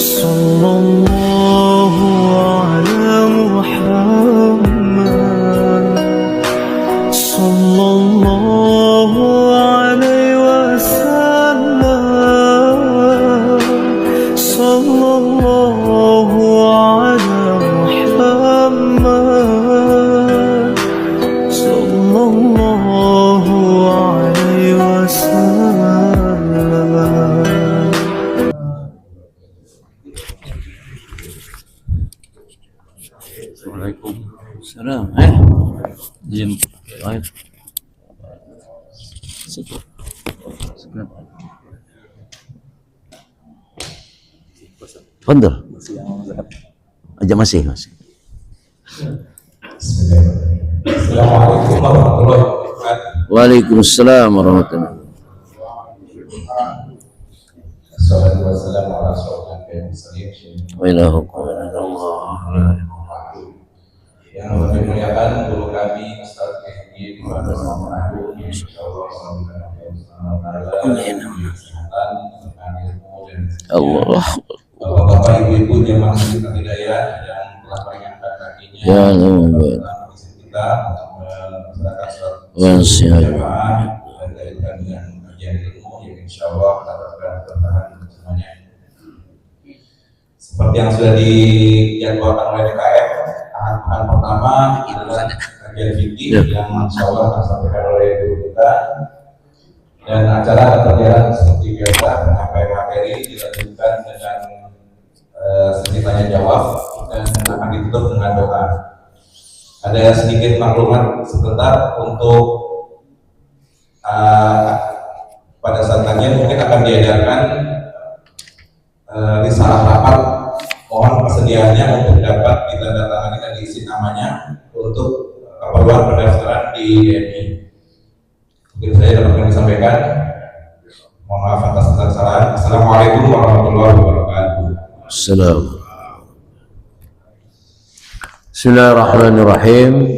صلى الله على محمد صلى الله عليه وسلم صلى الله على محمد صلى الله عليه وسلم. Waalaikumsalam. Jim. Fadhil. Aja masih. Assalamualaikum warahmatullahi wabarakatuh. Waalaikumsalam warahmatullahi wabarakatuh. Assalatu wassalamu ala rasulillah Wa ilahukum Allah. Yang lebih muliakan guru kami Ustaz Haji Muhammad insyaallah Allah. Bapak-bapak ibu-ibu jemaah Masjid Hidayah yang telah meringankan kakinya Ya Allah. kita melaksanakan Wasiat. jamaah dan kaitan dengan kajian ilmu yang insyaallah akan bertahan semuanya. Seperti yang sudah dijadwalkan oleh DKM, tahapan pertama adalah kajian fikih yang insyaallah akan disampaikan oleh guru kita, dan acara akan berjalan seperti biasa sampai materi dilanjutkan dengan sesi tanya jawab dan akan ditutup dengan doa. Ada sedikit maklumat sebentar untuk pada saat kajian mungkin akan diadakan risalah rapat. Mohon persediaannya untuk dapat ditandatangani dan diisi namanya untuk keperluan pendaftaran di DMI. Mungkin saya dapat kami sampaikan. Mohon maaf atas kesalahan. Assalamualaikum warahmatullahi wabarakatuh. Assalamualaikum. Bismillahirrahmanirrahim.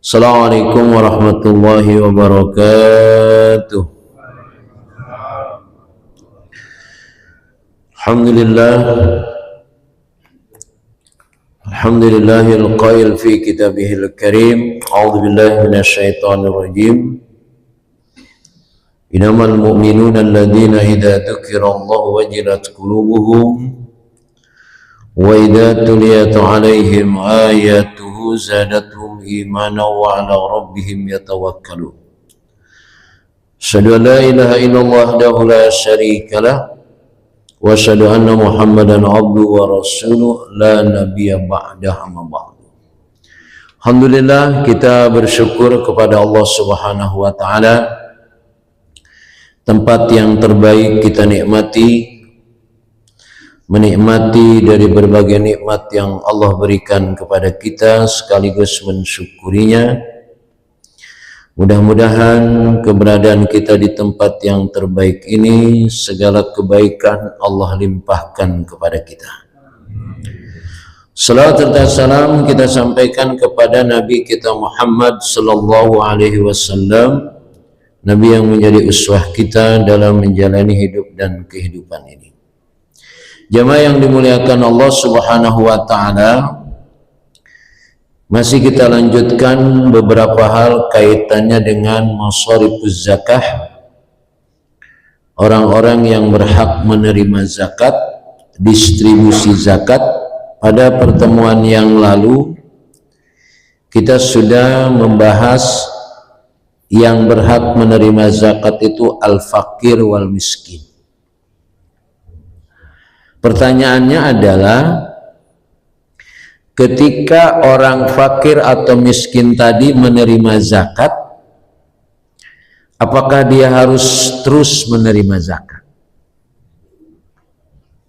Assalamualaikum warahmatullahi wabarakatuh. Alhamdulillahil qail fi kitabihil karim. A'udzu billahi minasyaitonir rajim. Innamal mu'minuna alladzina idza dzukirallahu wajilat qulubuhum wa idza tuliyat 'alaihim ayatuhu zadatuhum imanan wa 'ala rabbihim yatawakkalun. Asyhadu an la ilaha illallah wahdahu la syarika lah wa asyhadu anna Muhammadan abduhu wa rasuluh la nabiyya ba'dahu amma ba'du. Alhamdulillah, kita bersyukur kepada Allah Subhanahu wa taala. Tempat yang terbaik kita menikmati dari berbagai nikmat yang Allah berikan kepada kita sekaligus mensyukurinya. Mudah-mudahan keberadaan kita di tempat yang terbaik ini segala kebaikan Allah limpahkan kepada kita. Salawat dan salam kita sampaikan kepada Nabi kita Muhammad sallallahu alaihi wasallam, Nabi yang menjadi uswah kita dalam menjalani hidup dan kehidupan ini. Jamaah yang dimuliakan Allah Subhanahu wa taala, masih kita lanjutkan beberapa hal kaitannya dengan masharifuz zakah. Orang-orang yang berhak menerima zakat, distribusi zakat. Pada pertemuan yang lalu kita sudah membahas yang berhak menerima zakat itu al-fakir wal miskin. Pertanyaannya adalah, ketika orang fakir atau miskin tadi menerima zakat, apakah dia harus terus menerima zakat?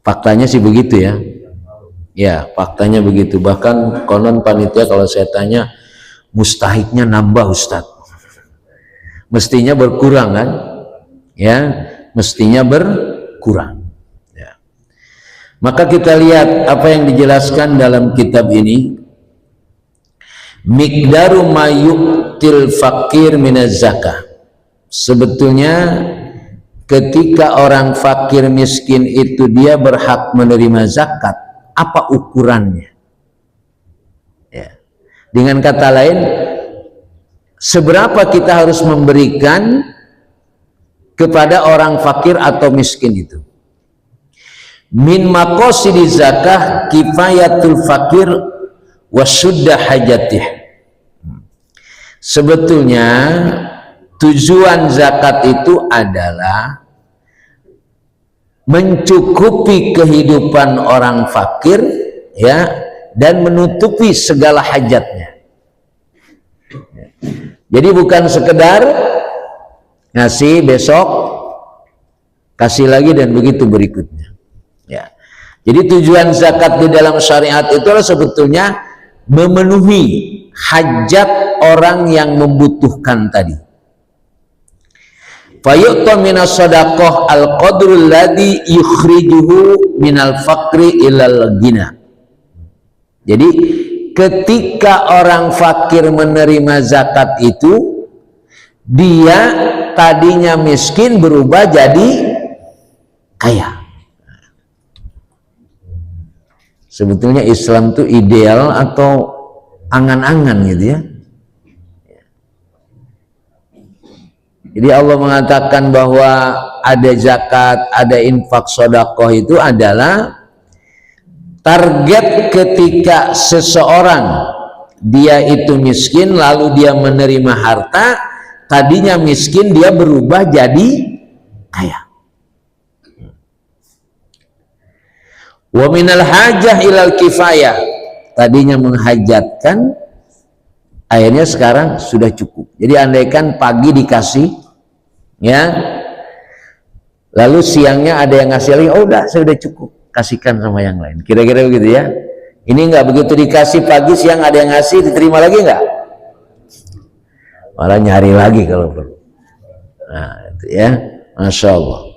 Faktanya sih begitu ya. Ya, faktanya begitu. Bahkan konon panitia kalau saya tanya, mustahiknya nambah Ustadz. Mestinya berkurang kan? Ya, mestinya berkurang. Ya. Maka kita lihat apa yang dijelaskan dalam kitab ini. Miqdaru ma yu'til fakir minaz zakah. Sebetulnya ketika orang fakir miskin itu dia berhak menerima zakat, apa ukurannya? Ya. Dengan kata lain, seberapa kita harus memberikan kepada orang fakir atau miskin itu? Min maqasidi zakah kifayatul fakir wasudda hajatih. Sebetulnya tujuan zakat itu adalah mencukupi kehidupan orang fakir, ya, dan menutupi segala hajatnya. Jadi bukan sekedar ngasih besok, kasih lagi dan begitu berikutnya. Ya. Jadi tujuan zakat di dalam syariat itu adalah sebetulnya memenuhi hajat orang yang membutuhkan tadi. Fayu'ta minas shadaqah al-qadrul ladzi yukhrijuhu minal faqri ilal ghina. Jadi ketika orang fakir menerima zakat itu, dia tadinya miskin berubah jadi kaya. Sebetulnya Islam itu ideal atau angan-angan gitu ya. Jadi Allah mengatakan bahwa ada zakat, ada infak sedekah itu adalah target ketika seseorang dia itu miskin lalu dia menerima harta, tadinya miskin dia berubah jadi kaya. Wa minal hajah ilal kifayah, tadinya menghajatkan, akhirnya sekarang sudah cukup. Jadi andaikan pagi dikasih, ya, lalu siangnya ada yang ngasih lagi, oh udah saya udah cukup, kasihkan sama yang lain, kira-kira begitu ya. Ini enggak begitu, dikasih pagi siang ada yang ngasih, diterima lagi enggak? Malah nyari lagi kalau perlu. Nah itu ya, Masya Allah.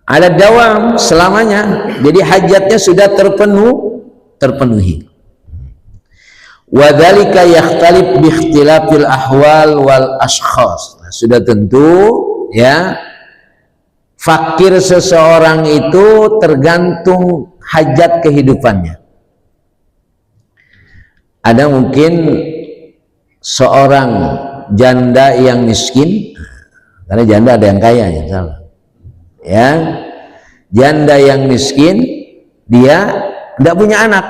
Ada dawam selamanya, jadi hajatnya sudah terpenuhi. Wadzalika yakhtalif bi ikhtilafil ahwal wal ashkhas. Nah, sudah tentu ya, fakir seseorang itu tergantung hajat kehidupannya. Ada mungkin seorang janda yang miskin, karena janda ada yang kaya ya, salah. Ya, janda yang miskin dia tidak punya anak,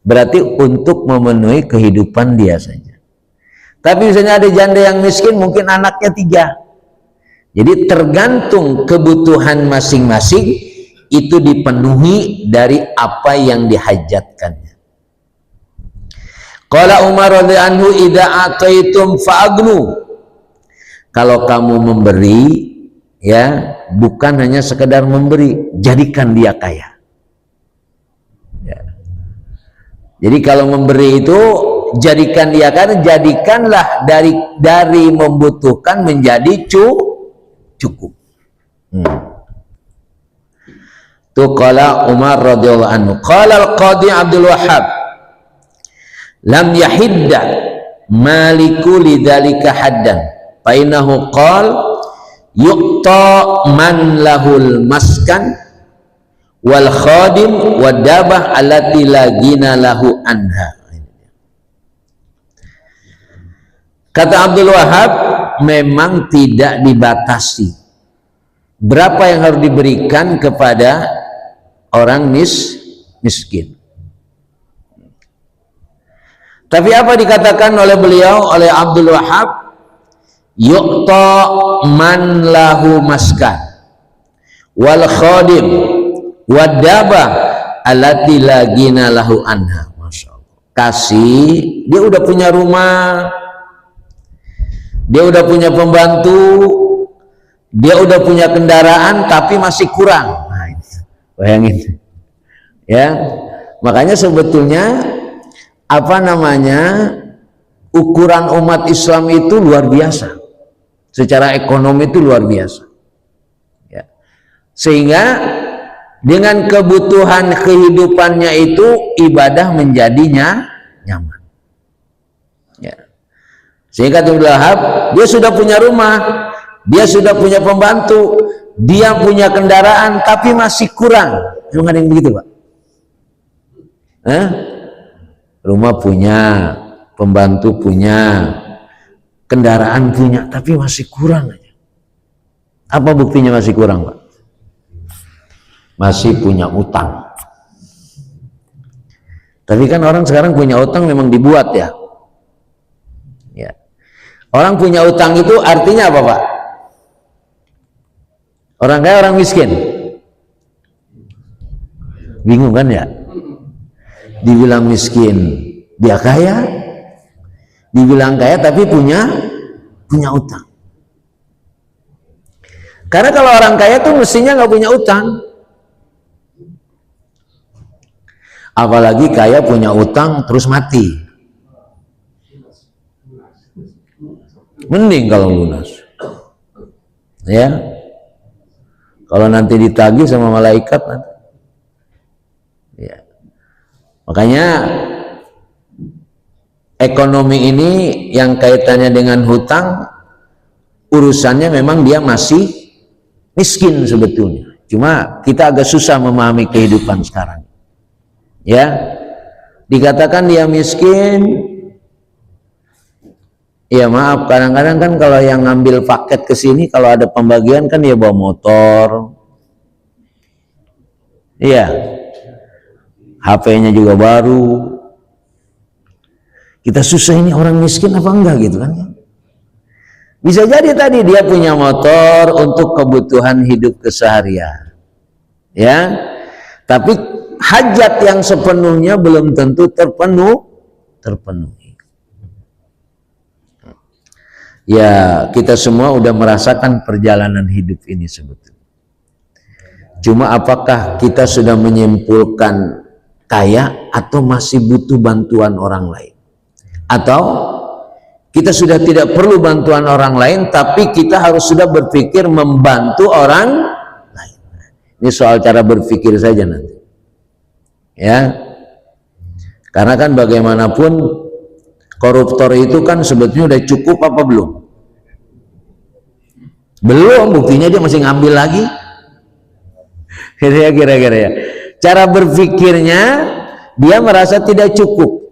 berarti untuk memenuhi kehidupan dia saja. Tapi misalnya ada janda yang miskin mungkin anaknya 3, jadi tergantung kebutuhan masing-masing itu dipenuhi dari apa yang dihajatkannya. Qala Umar radhiyallahu anhu, idza ataitum fa'agnu. Kalau kamu memberi, ya, bukan hanya sekedar memberi, jadikan dia kaya. Ya. Jadi kalau memberi itu jadikan dia kaya, jadikanlah dari membutuhkan menjadi cukup. Itu qala Umar radhiyallahu anhu. Qala al-Qadhi Abdul Wahhab, lam yahidda maliku lidzalika haddan, fa innahu qala yuqta man lahul maskan wal khadim wadabah allati la gina lahu anha. Kata Abdul Wahhab, memang tidak dibatasi berapa yang harus diberikan kepada orang miskin. Tapi apa dikatakan oleh beliau, oleh Abdul Wahhab? Yuqta man lahu maskan wal khadim wadabah allati la gina lahu anha. Masya Allah. Kasih, dia udah punya rumah, dia udah punya pembantu, dia udah punya kendaraan, tapi masih kurang. Nah, bayangin ya. Makanya sebetulnya ukuran umat Islam itu luar biasa, secara ekonomi itu luar biasa ya. Sehingga dengan kebutuhan kehidupannya itu ibadah menjadinya nyaman ya. Sehingga Abdul Wahab, dia sudah punya rumah, dia sudah punya pembantu, dia punya kendaraan, tapi masih kurang. Emang ada yang begitu, Pak? Rumah punya, pembantu punya, kendaraan punya, tapi masih kurang aja. Apa buktinya masih kurang, Pak? Masih punya utang. Tapi kan orang sekarang punya utang memang dibuat ya. Ya. Orang punya utang itu artinya apa, Pak? Orang kaya, orang miskin. Bingung kan ya? Dibilang miskin, dia kaya. Dibilang kaya tapi punya utang. Karena kalau orang kaya tuh mestinya nggak punya utang. Apalagi kaya punya utang terus mati. Mending kalau lunas. Ya. Kalau nanti ditagih sama malaikat nanti. Ya. Makanya ekonomi ini yang kaitannya dengan hutang, urusannya memang dia masih miskin sebetulnya. Cuma kita agak susah memahami kehidupan sekarang. Ya, dikatakan dia miskin. Ya maaf, kadang-kadang kan kalau yang ngambil paket ke sini, kalau ada pembagian kan dia bawa motor. Iya, HP-nya juga baru. Kita susah, ini orang miskin apa enggak gitu kan? Bisa jadi tadi dia punya motor untuk kebutuhan hidup keseharian, ya. Tapi hajat yang sepenuhnya belum tentu terpenuhi. Ya, kita semua udah merasakan perjalanan hidup ini sebetulnya. Cuma apakah kita sudah menyimpulkan kaya atau masih butuh bantuan orang lain? Atau kita sudah tidak perlu bantuan orang lain, tapi kita harus sudah berpikir membantu orang lain. Ini soal cara berpikir saja nanti. Ya, karena kan bagaimanapun koruptor itu kan sebetulnya udah cukup apa belum? Belum, buktinya dia masih ngambil lagi. Kira-kira ya. Cara berpikirnya dia merasa tidak cukup.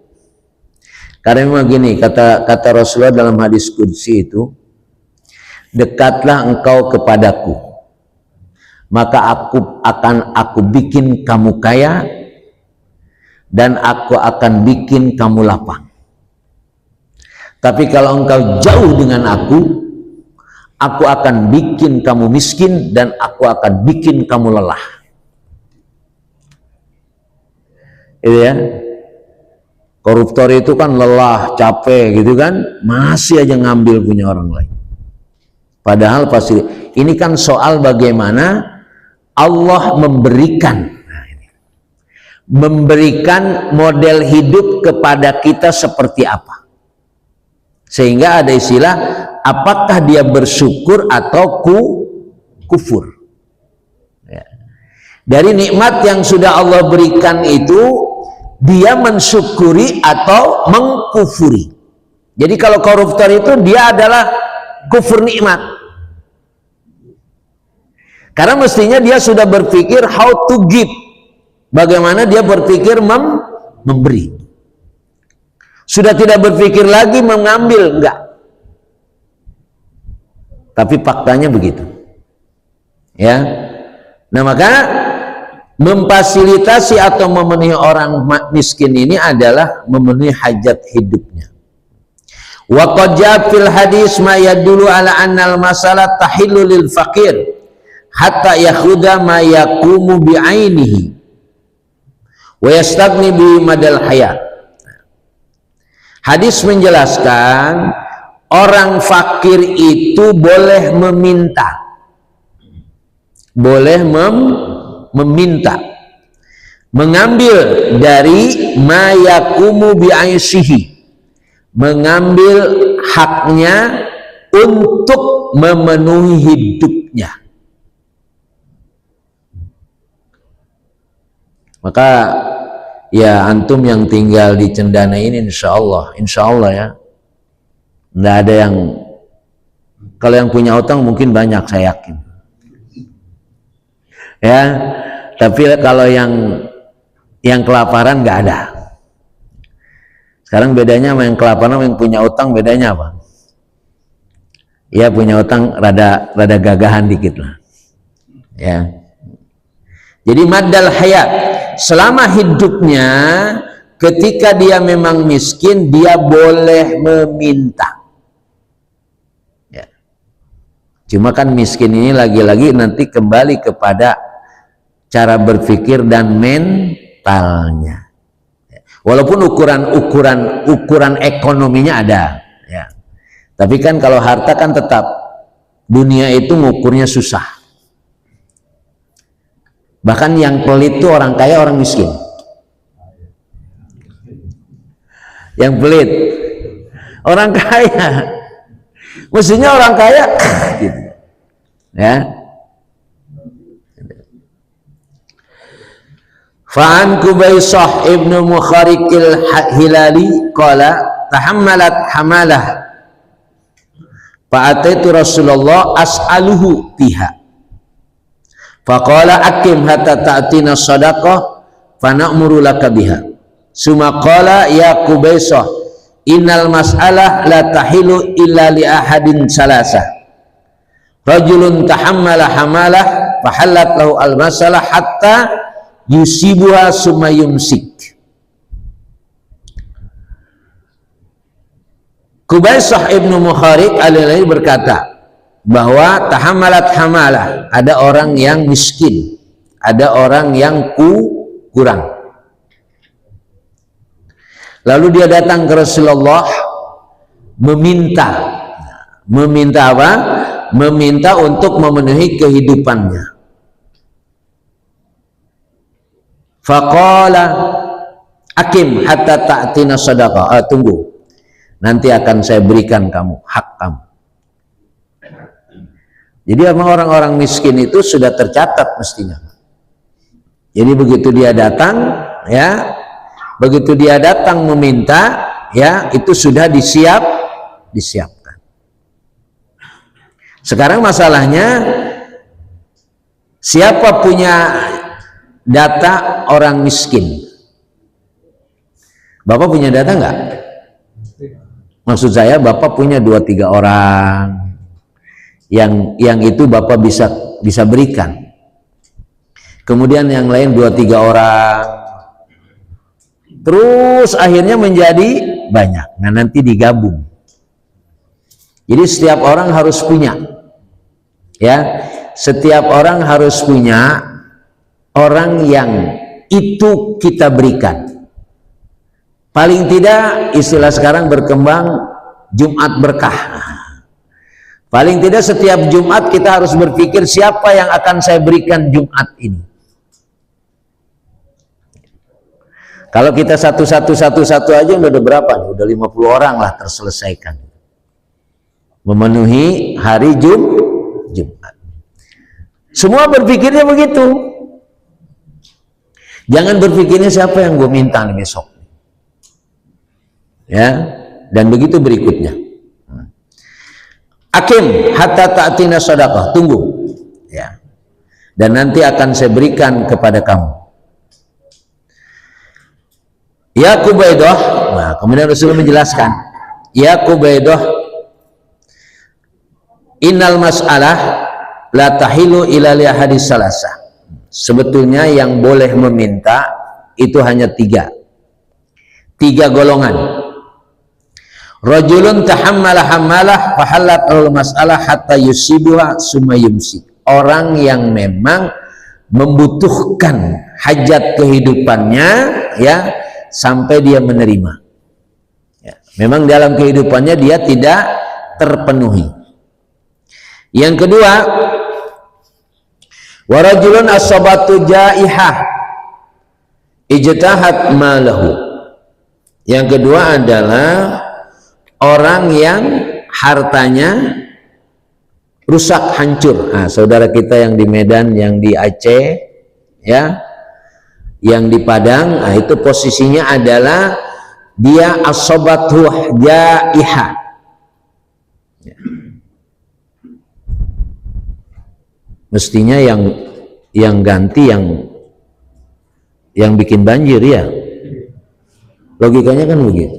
Karena memang gini, kata Rasulullah dalam hadis qudsi itu, dekatlah engkau kepadaku, maka aku bikin kamu kaya, dan aku akan bikin kamu lapang. Tapi kalau engkau jauh dengan aku akan bikin kamu miskin dan aku akan bikin kamu lelah. Itu ya. Koruptor itu kan lelah, capek gitu kan, masih aja ngambil punya orang lain. Padahal pasti ini kan soal bagaimana Allah memberikan model hidup kepada kita seperti apa, sehingga ada istilah apakah dia bersyukur atau kufur. Ya. Dari nikmat yang sudah Allah berikan itu dia mensyukuri atau mengkufuri. Jadi kalau koruptor itu dia adalah kufur nikmat, karena mestinya dia sudah berpikir how to give, bagaimana dia berpikir memberi. Sudah tidak berpikir lagi mengambil, enggak. Tapi faktanya begitu. Ya. Nah, maka memfasilitasi atau memenuhi orang miskin ini adalah memenuhi hajat hidupnya. Wa qad jaa fil hadis ma yadullu ala annal masalah tahillu lil faqir hatta yakhuda ma yaqumu bi ainihi wa yastaghni bi madal hayat. Hadis menjelaskan orang fakir itu boleh meminta, boleh meminta, mengambil dari ma yaqumu bi aishihi, mengambil haknya untuk memenuhi hidupnya. Maka ya antum yang tinggal di Cendana ini insya Allah ya, Nggak ada yang, kalau yang punya utang mungkin banyak, saya yakin. Ya, tapi kalau yang kelaparan nggak ada. Sekarang bedanya sama yang kelaparan sama yang punya utang, bedanya apa? Ya, punya utang rada gagahan dikit lah. Ya. Jadi maddal hayat, selama hidupnya ketika dia memang miskin, dia boleh meminta. Ya. Cuma kan miskin ini lagi-lagi nanti kembali kepada cara berpikir dan mentalnya. Walaupun ukuran ekonominya ada, ya. Tapi kan kalau harta kan tetap dunia itu ngukurnya susah. Bahkan yang pelit itu orang kaya, orang miskin. Yang pelit orang kaya, mestinya orang kaya, gitu. Ya. Fa'an Qubaisah ibnu Mukharikil Hilali qala tahammalat hamalah fa'ataitu Rasulullah as'aluhu biha faqala akim hatta ta'tina sadaqah fana'muru laka biha summa qala ya Qubaisah innal mas'alah la tahilu illa li ahadin salasah rajulun tahammala hamalah fahallat lahu al-masalah hatta yusibuha summa yumsik. Qubaisah ibnu Mukharik al-Hilali berkata bahwa tahammalat hamalah, ada orang yang miskin, ada orang yang kurang. Lalu dia datang ke Rasulullah meminta apa? Meminta untuk memenuhi kehidupannya. Faqala akim hatta ta'tina sadaqah. Tunggu, nanti akan saya berikan kamu hak kamu. Jadi orang-orang miskin itu sudah tercatat mestinya. Jadi begitu dia datang, ya, begitu dia datang meminta, ya, itu sudah disiapkan. Sekarang masalahnya, siapa punya data orang miskin? Bapak punya data nggak? Maksud saya Bapak punya 2-3 orang yang itu Bapak bisa berikan. Kemudian yang lain 2-3 orang. Terus akhirnya menjadi banyak. Nah, nanti digabung. Jadi setiap orang harus punya. Ya, setiap orang harus punya orang yang itu kita berikan. Paling tidak, istilah sekarang berkembang, Jumat berkah. Paling tidak setiap Jumat kita harus berpikir siapa yang akan saya berikan Jumat ini. Kalau kita satu aja udah berapa nih? Udah 50 orang lah terselesaikan. Memenuhi hari Jumat. Semua berpikirnya begitu. Jangan berpikirnya siapa yang gue minta nih besok. Ya, dan begitu berikutnya. Akim hatta ta'tina sadaqah, tunggu. Ya. Dan nanti akan saya berikan kepada kamu. Ya Qubaidah, nah kemudian Rasulullah menjelaskan, ya Qubaidah, innal mas'alah la tahilu ila li hadis salasah. Sebetulnya yang boleh meminta itu hanya 3 golongan. Rajulun tahammala hamalah fahallat al-mas'alah hatta yusibuha summa yumsik. Orang yang memang membutuhkan hajat kehidupannya, ya, sampai dia menerima. Ya, memang dalam kehidupannya dia tidak terpenuhi. Yang kedua, warajulun asabatu jaihah ijtahat malahu. Yang kedua adalah orang yang hartanya rusak, hancur. Nah, saudara kita yang di Medan, yang di Aceh, ya, yang di Padang, nah, itu posisinya adalah dia asabatu jaihah. mestinya yang ganti yang bikin banjir ya. Logikanya kan begitu.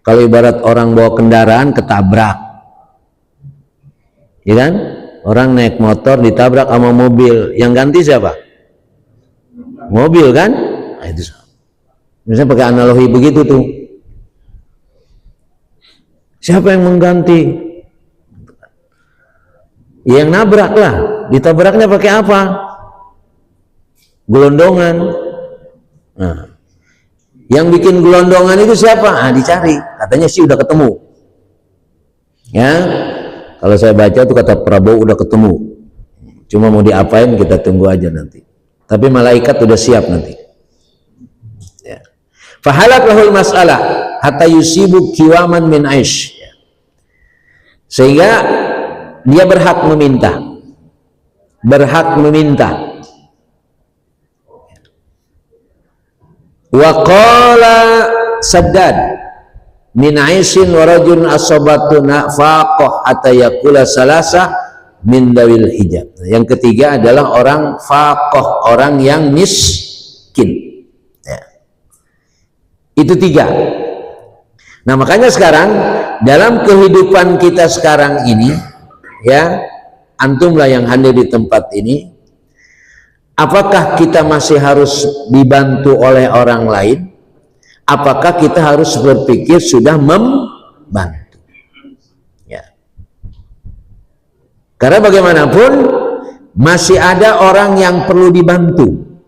Kalau ibarat orang bawa kendaraan ketabrak, ya kan? Orang naik motor ditabrak sama mobil, yang ganti siapa? Mobil kan? Nah, itu misalnya pakai analogi begitu tuh. Siapa yang mengganti? Yang nabrak lah. Ditabraknya pakai apa? Gelondongan. Nah, yang bikin gelondongan itu siapa? Ah, dicari. Katanya sih udah ketemu. Ya, kalau saya baca tuh kata Prabowo udah ketemu. Cuma mau diapain kita tunggu aja nanti. Tapi malaikat udah siap nanti. Ya. Fahalat lahul mas'alah hatta yusibu kiwaman min aish. Sehingga dia berhak meminta. Berhak meminta. Wa qala Saddad min aisin wa rajulun asabatuna faqah hatta yakula salasa min dawil hijab. Yang ketiga adalah orang faqah, orang yang miskin ya. Itu tiga. Nah makanya sekarang dalam kehidupan kita sekarang ini ya, antumlah yang hadir di tempat ini, apakah kita masih harus dibantu oleh orang lain? Apakah kita harus berpikir sudah membantu? Ya. Karena bagaimanapun masih ada orang yang perlu dibantu.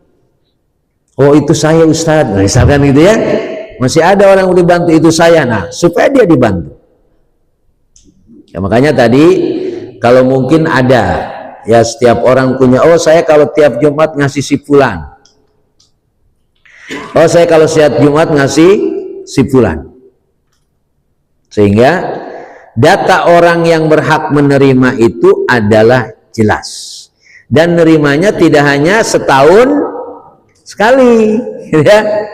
Oh itu saya Ustadz, nah, misalkan gitu ya, masih ada orang yang dibantu, itu saya. Nah supaya dia dibantu. Ya, makanya tadi kalau mungkin ada ya, setiap orang punya, oh saya kalau tiap Jumat ngasih si fulan, oh saya kalau setiap Jumat ngasih si fulan, sehingga data orang yang berhak menerima itu adalah jelas, dan nerimanya tidak hanya setahun sekali ya.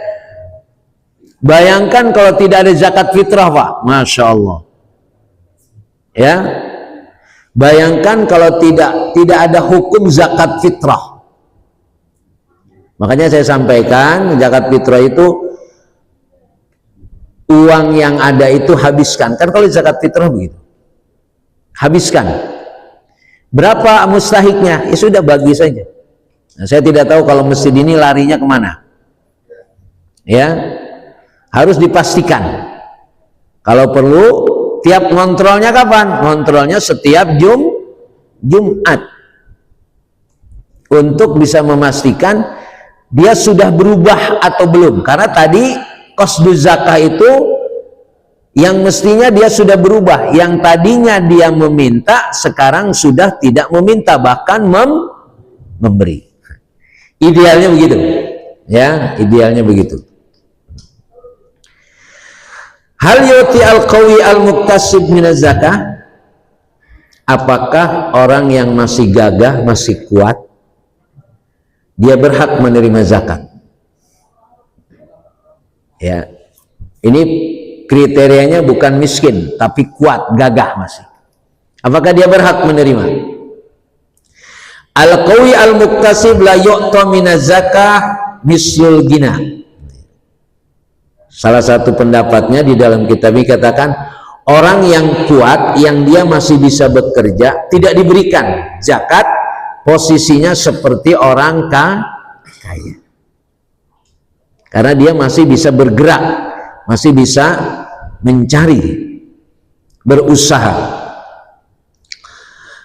Bayangkan kalau tidak ada zakat fitrah Pak, Masya Allah ya. Bayangkan kalau tidak ada hukum zakat fitrah. Makanya saya sampaikan, zakat fitrah itu uang yang ada itu habiskan. Kan kalau zakat fitrah begitu, habiskan. Berapa mustahiknya? Ya sudah, bagi saja. Nah, saya tidak tahu kalau masjid ini larinya kemana ya, harus dipastikan. Kalau perlu tiap kontrolnya kapan? Kontrolnya setiap Jumat, untuk bisa memastikan dia sudah berubah atau belum. Karena tadi qasdu zakah itu yang mestinya dia sudah berubah, yang tadinya dia meminta sekarang sudah tidak meminta, bahkan memberi. Idealnya begitu ya, idealnya begitu. Hal yuti al-qawi al-muktasib minaz zakah, apakah orang yang masih gagah, masih kuat, dia berhak menerima zakat? Ya, ini kriterianya bukan miskin, tapi kuat, gagah masih. Apakah dia berhak menerima? Al-qawi al-muktasib la yu'ta minaz zakah mislul gina. Salah satu pendapatnya di dalam kitab ini katakan, orang yang kuat, yang dia masih bisa bekerja, tidak diberikan zakat, posisinya seperti orang kaya. Karena dia masih bisa bergerak, masih bisa mencari, berusaha.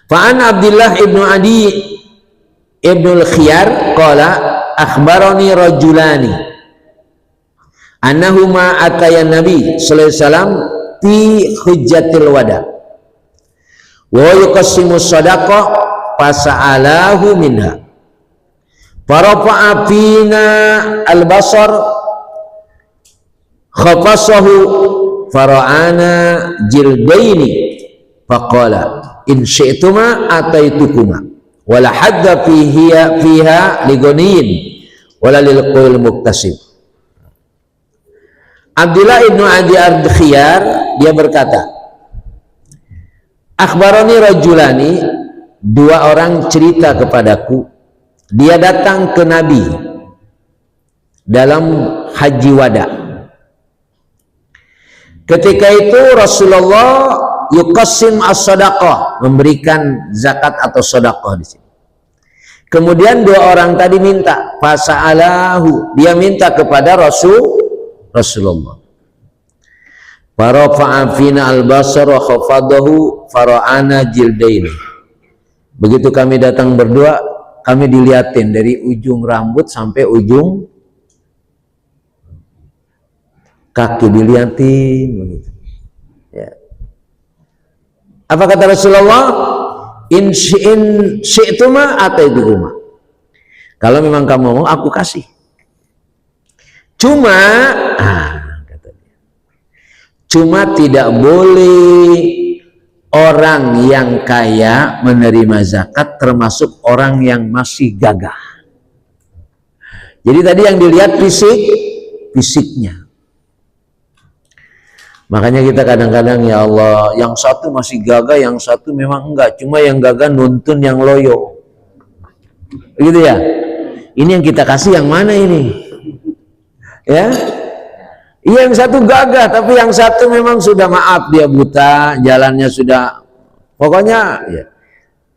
Fa'an Abdullah ibnu Adi ibnu al-Khiyar qala akhbarani rajulani annahuma atayan Nabi sallallahu alaihi wasallam fi hujjatil wada wa yuqassimu sadaqah fasa'alahu minha farafa'a fina al-basar khafasahu fara'ana jildaini faqala in syi'tuma ataitukuma wala hadda fiha ligoniyin wala lilqul muktasib. Abdullah ibnu Adi al-Khiyar dia berkata, akhbarani rajulani, dua orang cerita kepadaku, dia datang ke Nabi dalam haji wada. Ketika itu Rasulullah yuqassim as-sadaqah, memberikan zakat atau sedekah di sini. Kemudian dua orang tadi minta, fasa'alahu, dia minta kepada Rasulullah. Farafa'a fina al-basar wa khafadahu fara'ana jildaini. Begitu kami datang berdua, kami dilihatin dari ujung rambut sampai ujung kaki, dilihatin begitu. Ya. Apa kata Rasulullah? In syi'tuma ataituhuma. Kalau memang kamu mau, aku kasih. Cuma kata dia, cuma tidak boleh orang yang kaya menerima zakat, termasuk orang yang masih gagah. Jadi tadi yang dilihat fisiknya. Makanya kita kadang-kadang, ya Allah, yang satu masih gagah, yang satu memang enggak. Cuma yang gagah nuntun yang loyo. Begitu ya? Ini yang kita kasih yang mana ini? Ya? Iya, yang satu gagah, tapi yang satu memang sudah, maaf, dia buta, jalannya sudah, pokoknya ya.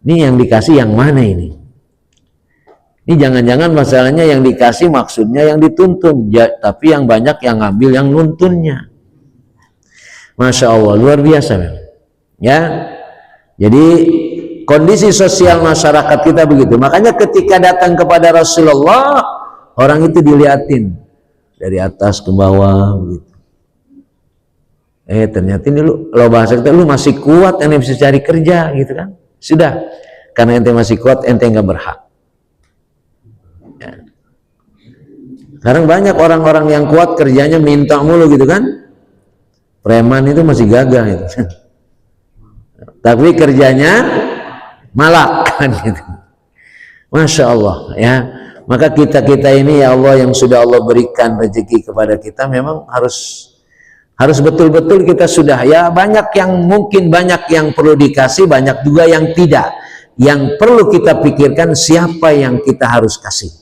Ini yang dikasih yang mana ini? Ini jangan-jangan masalahnya yang dikasih maksudnya yang dituntun, ya, tapi yang banyak yang ngambil yang nuntunnya. Masya Allah, luar biasa memang. Ya, jadi kondisi sosial masyarakat kita begitu. Makanya ketika datang kepada Rasulullah, orang itu dilihatin dari atas ke bawah begitu. Ternyata ini lu, kalau bahasa kita, lu masih kuat, ente bisa cari kerja gitu kan. Sudah, karena ente masih kuat, ente nggak berhak. Ya. Sekarang banyak orang-orang yang kuat kerjanya minta mulu gitu kan. Preman itu masih gagah itu. Tapi kerjanya malak kan gitu. Masya Allah ya. Maka kita ini ya Allah yang sudah Allah berikan rezeki kepada kita, memang harus betul-betul kita sudah, ya banyak yang mungkin, banyak yang perlu dikasih, banyak juga yang tidak. Yang perlu kita pikirkan siapa yang kita harus kasih.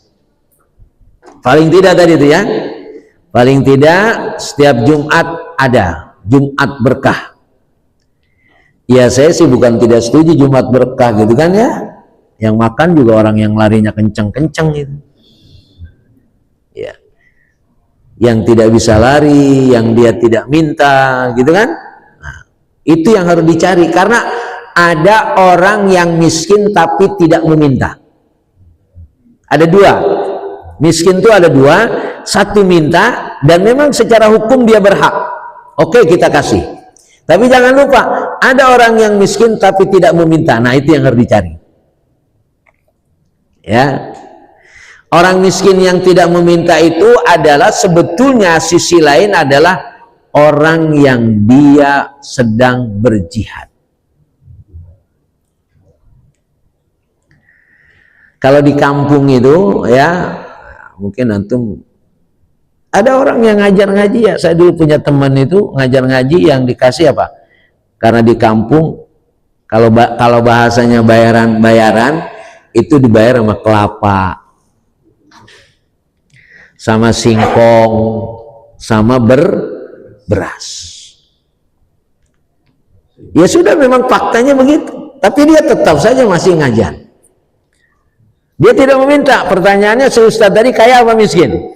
Paling tidak tadi itu ya. Paling tidak setiap Jumat ada Jumat berkah. Ya saya sih bukan tidak setuju Jumat berkah gitu kan ya. Yang makan juga orang yang larinya kenceng-kenceng gitu. Ya. Yang tidak bisa lari, yang dia tidak minta gitu kan. Nah, itu yang harus dicari, karena ada orang yang miskin tapi tidak meminta. Ada dua. Miskin itu ada dua, satu minta dan memang secara hukum dia berhak. Oke, kita kasih. Tapi jangan lupa, ada orang yang miskin tapi tidak meminta. Nah, itu yang harus dicari. Ya. Orang miskin yang tidak meminta itu adalah sebetulnya sisi lain adalah orang yang dia sedang berjihad. Kalau di kampung itu ya, mungkin antum ada orang yang ngajar ngaji ya. Saya dulu punya teman itu ngajar ngaji yang dikasih apa? Karena di kampung kalau bahasanya bayaran itu dibayar sama kelapa, sama singkong, sama beras. Ya sudah, memang faktanya begitu. Tapi dia tetap saja masih ngajar. Dia tidak meminta. Pertanyaannya, si Ustadz tadi kaya apa miskin?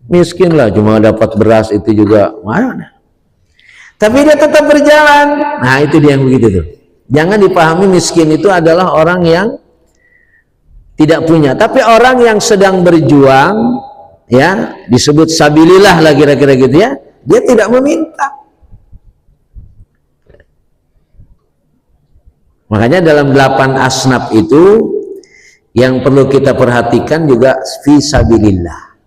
Miskin lah, cuma dapat beras itu juga mana. Tapi dia tetap berjalan. Nah itu dia yang begitu tuh. Jangan dipahami miskin itu adalah orang yang tidak punya, tapi orang yang sedang berjuang, ya disebut sabilillah lah kira-kira gitu ya. Dia tidak meminta. Makanya dalam 8 asnaf itu yang perlu kita perhatikan juga fi sabilillah.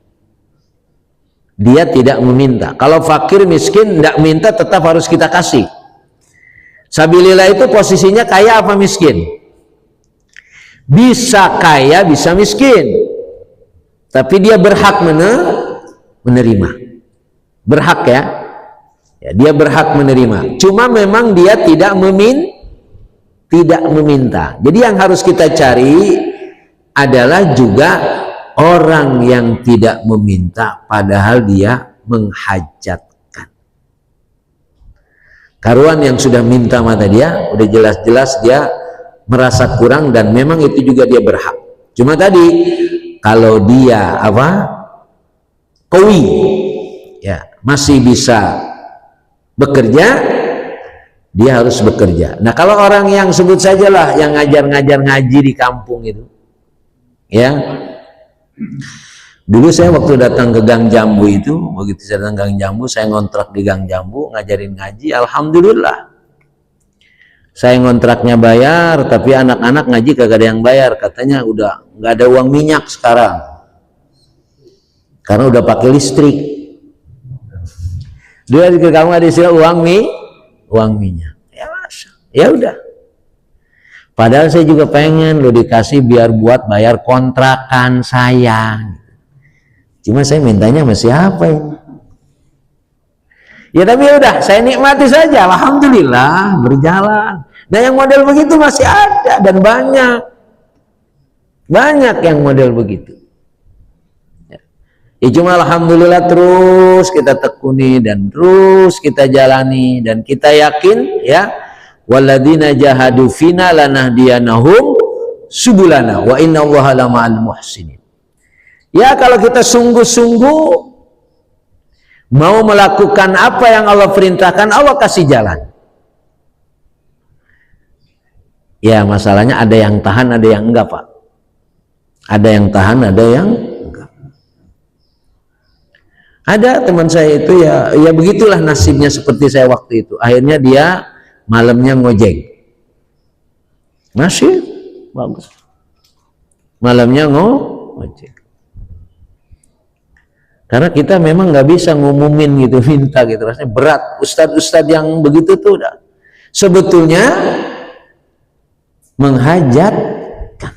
Dia tidak meminta. Kalau fakir miskin tidak minta, tetap harus kita kasih. Sabilillah itu posisinya kaya apa miskin? Bisa kaya, bisa miskin. Tapi dia berhak menerima. Berhak ya. Ya, dia berhak menerima. Cuma memang dia tidak tidak meminta. Jadi yang harus kita cari adalah juga orang yang tidak meminta padahal dia menghajatkan. Karuan yang sudah minta mata dia, udah jelas-jelas dia merasa kurang dan memang itu juga dia berhak. Cuma tadi kalau dia qawi, ya masih bisa bekerja, dia harus bekerja. Nah kalau orang yang sebut sajalah yang ngajar-ngajar ngaji di kampung itu, ya, dulu saya waktu datang ke Gang Jambu itu, begitu saya datang ke Gang Jambu, saya ngontrak di Gang Jambu ngajarin ngaji, alhamdulillah. Saya ngontraknya bayar, tapi anak-anak ngaji kagak ada yang bayar, katanya udah nggak ada uang minyak sekarang, karena udah pakai listrik. Dia ke kamu ada istilah uang minyak. Ya masa, ya udah. Padahal saya juga pengen lo dikasih biar buat bayar kontrakan saya. Cuma saya mintanya masih apa ini? Ya tapi udah, saya nikmati saja. Alhamdulillah berjalan. Nah yang model begitu masih ada dan banyak yang model begitu. Ya cuma alhamdulillah terus kita tekuni dan terus kita jalani dan kita yakin ya, walladzina jahadu fina lanahdiyanahum subulana wa innallaha lama'al muhsinin. Ya kalau kita sungguh-sungguh mau melakukan apa yang Allah perintahkan, Allah kasih jalan. Ya masalahnya ada yang tahan, ada yang enggak Pak. Ada yang tahan, ada yang enggak. Ada teman saya itu ya begitulah nasibnya seperti saya waktu itu. Akhirnya dia malamnya ngojek. Masih bagus. Malamnya ngojek. Karena kita memang nggak bisa ngumumin gitu, minta gitu, rasanya berat. Ustadz-ustadz yang begitu tuh udah sebetulnya menghajatkan,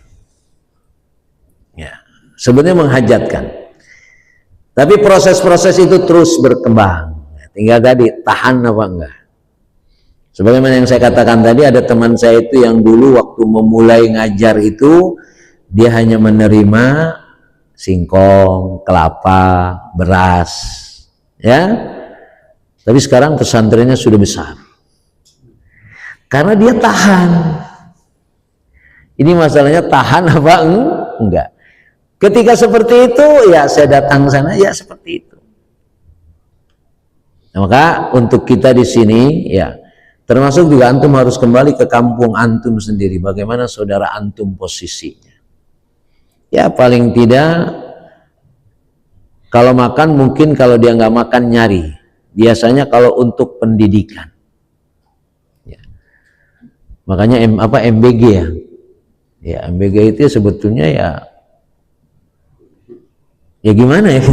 ya sebenarnya menghajatkan. Tapi proses-proses itu terus berkembang. Tinggal tadi tahan apa enggak. Sebagaimana yang saya katakan tadi, ada teman saya itu yang dulu waktu memulai ngajar itu dia hanya menerima singkong, kelapa, beras, ya. Tapi sekarang pesantrennya sudah besar. Karena dia tahan. Ini masalahnya tahan apa enggak. Ketika seperti itu, ya saya datang ke sana, ya seperti itu. Nah, maka untuk kita di sini, ya termasuk juga antum harus kembali ke kampung antum sendiri. Bagaimana saudara antum posisinya? Ya paling tidak kalau makan mungkin, kalau dia nggak makan nyari. Biasanya kalau untuk pendidikan, ya. Makanya MBG ya. Ya MBG itu sebetulnya ya gimana ya?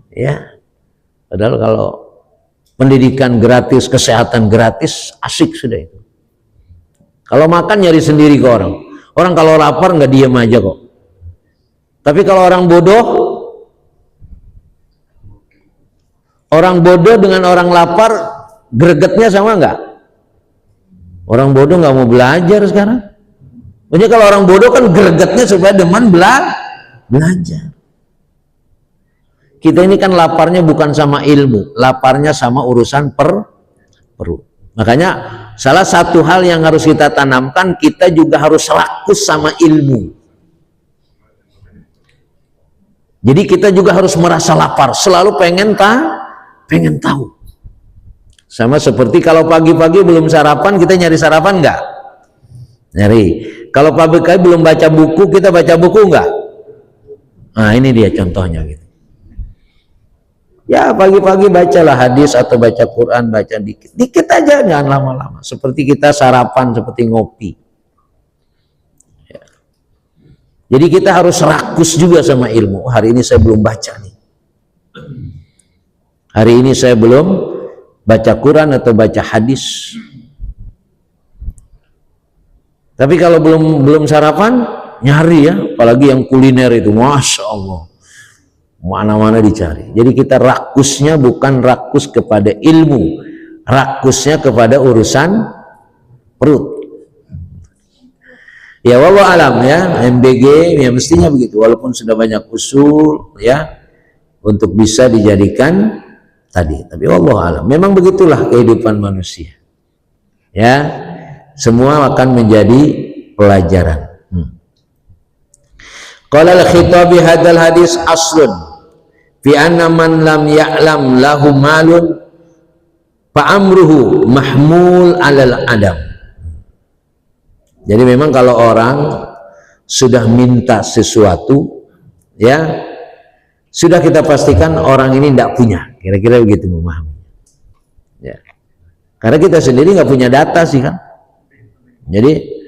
Ya. Padahal kalau pendidikan gratis, kesehatan gratis, asik sudah itu. Kalau makan nyari sendiri ke orang. Orang kalau lapar nggak diem aja kok. Tapi kalau orang bodoh dengan orang lapar, gregetnya sama nggak? Orang bodoh nggak mau belajar sekarang. Maksudnya kalau orang bodoh kan gregetnya supaya demen belajar. Kita ini kan laparnya bukan sama ilmu, laparnya sama urusan perut. Makanya salah satu hal yang harus kita tanamkan, kita juga harus rakus sama ilmu. Jadi kita juga harus merasa lapar, selalu pengen tahu. Sama seperti kalau pagi-pagi belum sarapan, kita nyari sarapan enggak? Nyari. Kalau pagi-pagi belum baca buku, kita baca buku enggak? Nah ini dia contohnya gitu. Ya pagi-pagi bacalah hadis atau baca Quran, baca dikit aja, jangan lama-lama. Seperti kita sarapan, seperti ngopi. Ya. Jadi kita harus rakus juga sama ilmu. Hari ini saya belum baca nih. Hari ini saya belum baca Quran atau baca hadis. Tapi kalau belum sarapan, nyari ya, apalagi yang kuliner itu, masya Allah, mana-mana dicari. Jadi kita rakusnya bukan rakus kepada ilmu, rakusnya kepada urusan perut. Ya wallahu alam ya, MBG ya mestinya begitu, walaupun sudah banyak usul ya untuk bisa dijadikan tadi, tapi wallahu alam memang begitulah kehidupan manusia ya, semua akan menjadi pelajaran. Qala al-Khitabi hadzal hadis aslun fi anna man lam ya'lam lahu malun fa amruhu mahmul 'alal adam. Jadi memang kalau orang sudah minta sesuatu ya sudah kita pastikan orang ini tidak punya, kira-kira begitu memahami ya, karena kita sendiri nggak punya data sih kan. Jadi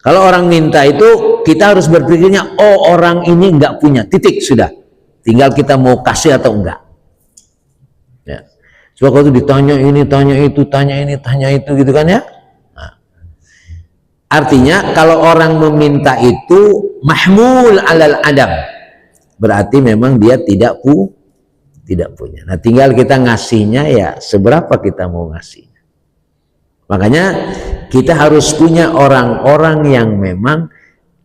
kalau orang minta itu kita harus berpikirnya, oh orang ini nggak punya, titik, sudah, tinggal kita mau kasih atau enggak ya. Coba kalau ditanya ini, tanya itu, tanya ini, tanya itu gitu kan ya. Artinya kalau orang meminta itu mahmul alal adam, berarti memang dia tidak punya. Nah tinggal kita ngasihnya ya seberapa kita mau ngasih. Makanya kita harus punya orang-orang yang memang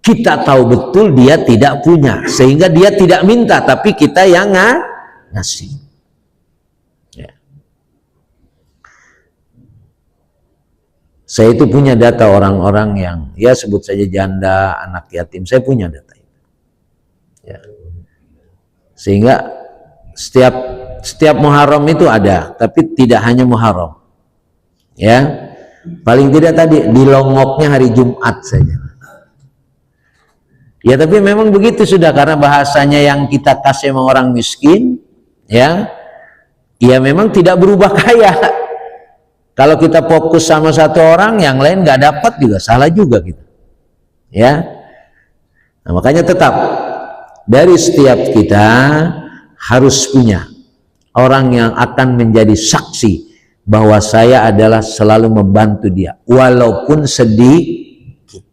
kita tahu betul dia tidak punya, sehingga dia tidak minta tapi kita yang ngasih. Saya itu punya data orang-orang yang ya sebut saja janda, anak yatim, saya punya data itu ya. Sehingga setiap Muharram itu ada, tapi tidak hanya Muharram ya, paling tidak tadi di longoknya hari Jumat saja ya. Tapi memang begitu sudah, karena bahasanya yang kita kasih sama orang miskin ya, ya memang tidak berubah kaya. Kalau kita fokus sama satu orang, yang lain nggak dapat juga salah juga kita, ya. Nah, makanya tetap dari setiap kita harus punya orang yang akan menjadi saksi bahwa saya adalah selalu membantu dia, walaupun sedikit.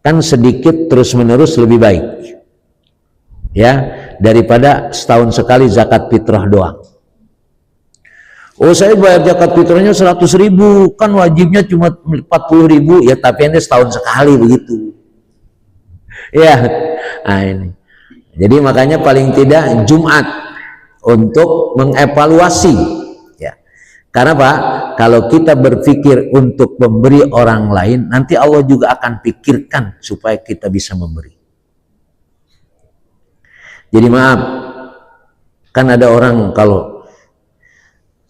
Kan sedikit terus menerus lebih baik, ya, daripada setahun sekali zakat fitrah doang. Oh saya bayar zakat fitrahnya 100.000, kan wajibnya cuma 40.000 ya, tapi ini setahun sekali begitu ya. Nah ini jadi makanya paling tidak Jumat untuk mengevaluasi ya, karena Pak, kalau kita berpikir untuk memberi orang lain, nanti Allah juga akan pikirkan supaya kita bisa memberi. Jadi maaf, kan ada orang kalau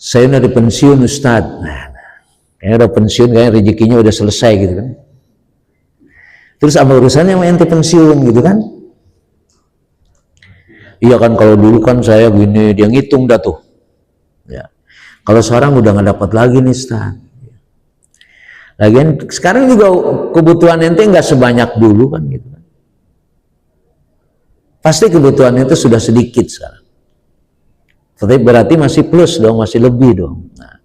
saya udah pensiun Ustadz, nah, kayaknya udah pensiun, kayaknya rezekinya udah selesai gitu kan. Terus apa urusannya sama ente pensiun gitu kan? Iya kan, kalau dulu kan saya gini, dia ngitung dah tuh. Ya. Kalau sekarang udah nggak dapat lagi nih Ustadz. Lagian sekarang juga kebutuhan ente nggak sebanyak dulu kan gitu kan. Pasti kebutuhan itu sudah sedikit sekarang. Tapi berarti masih plus dong, masih lebih dong. Nah,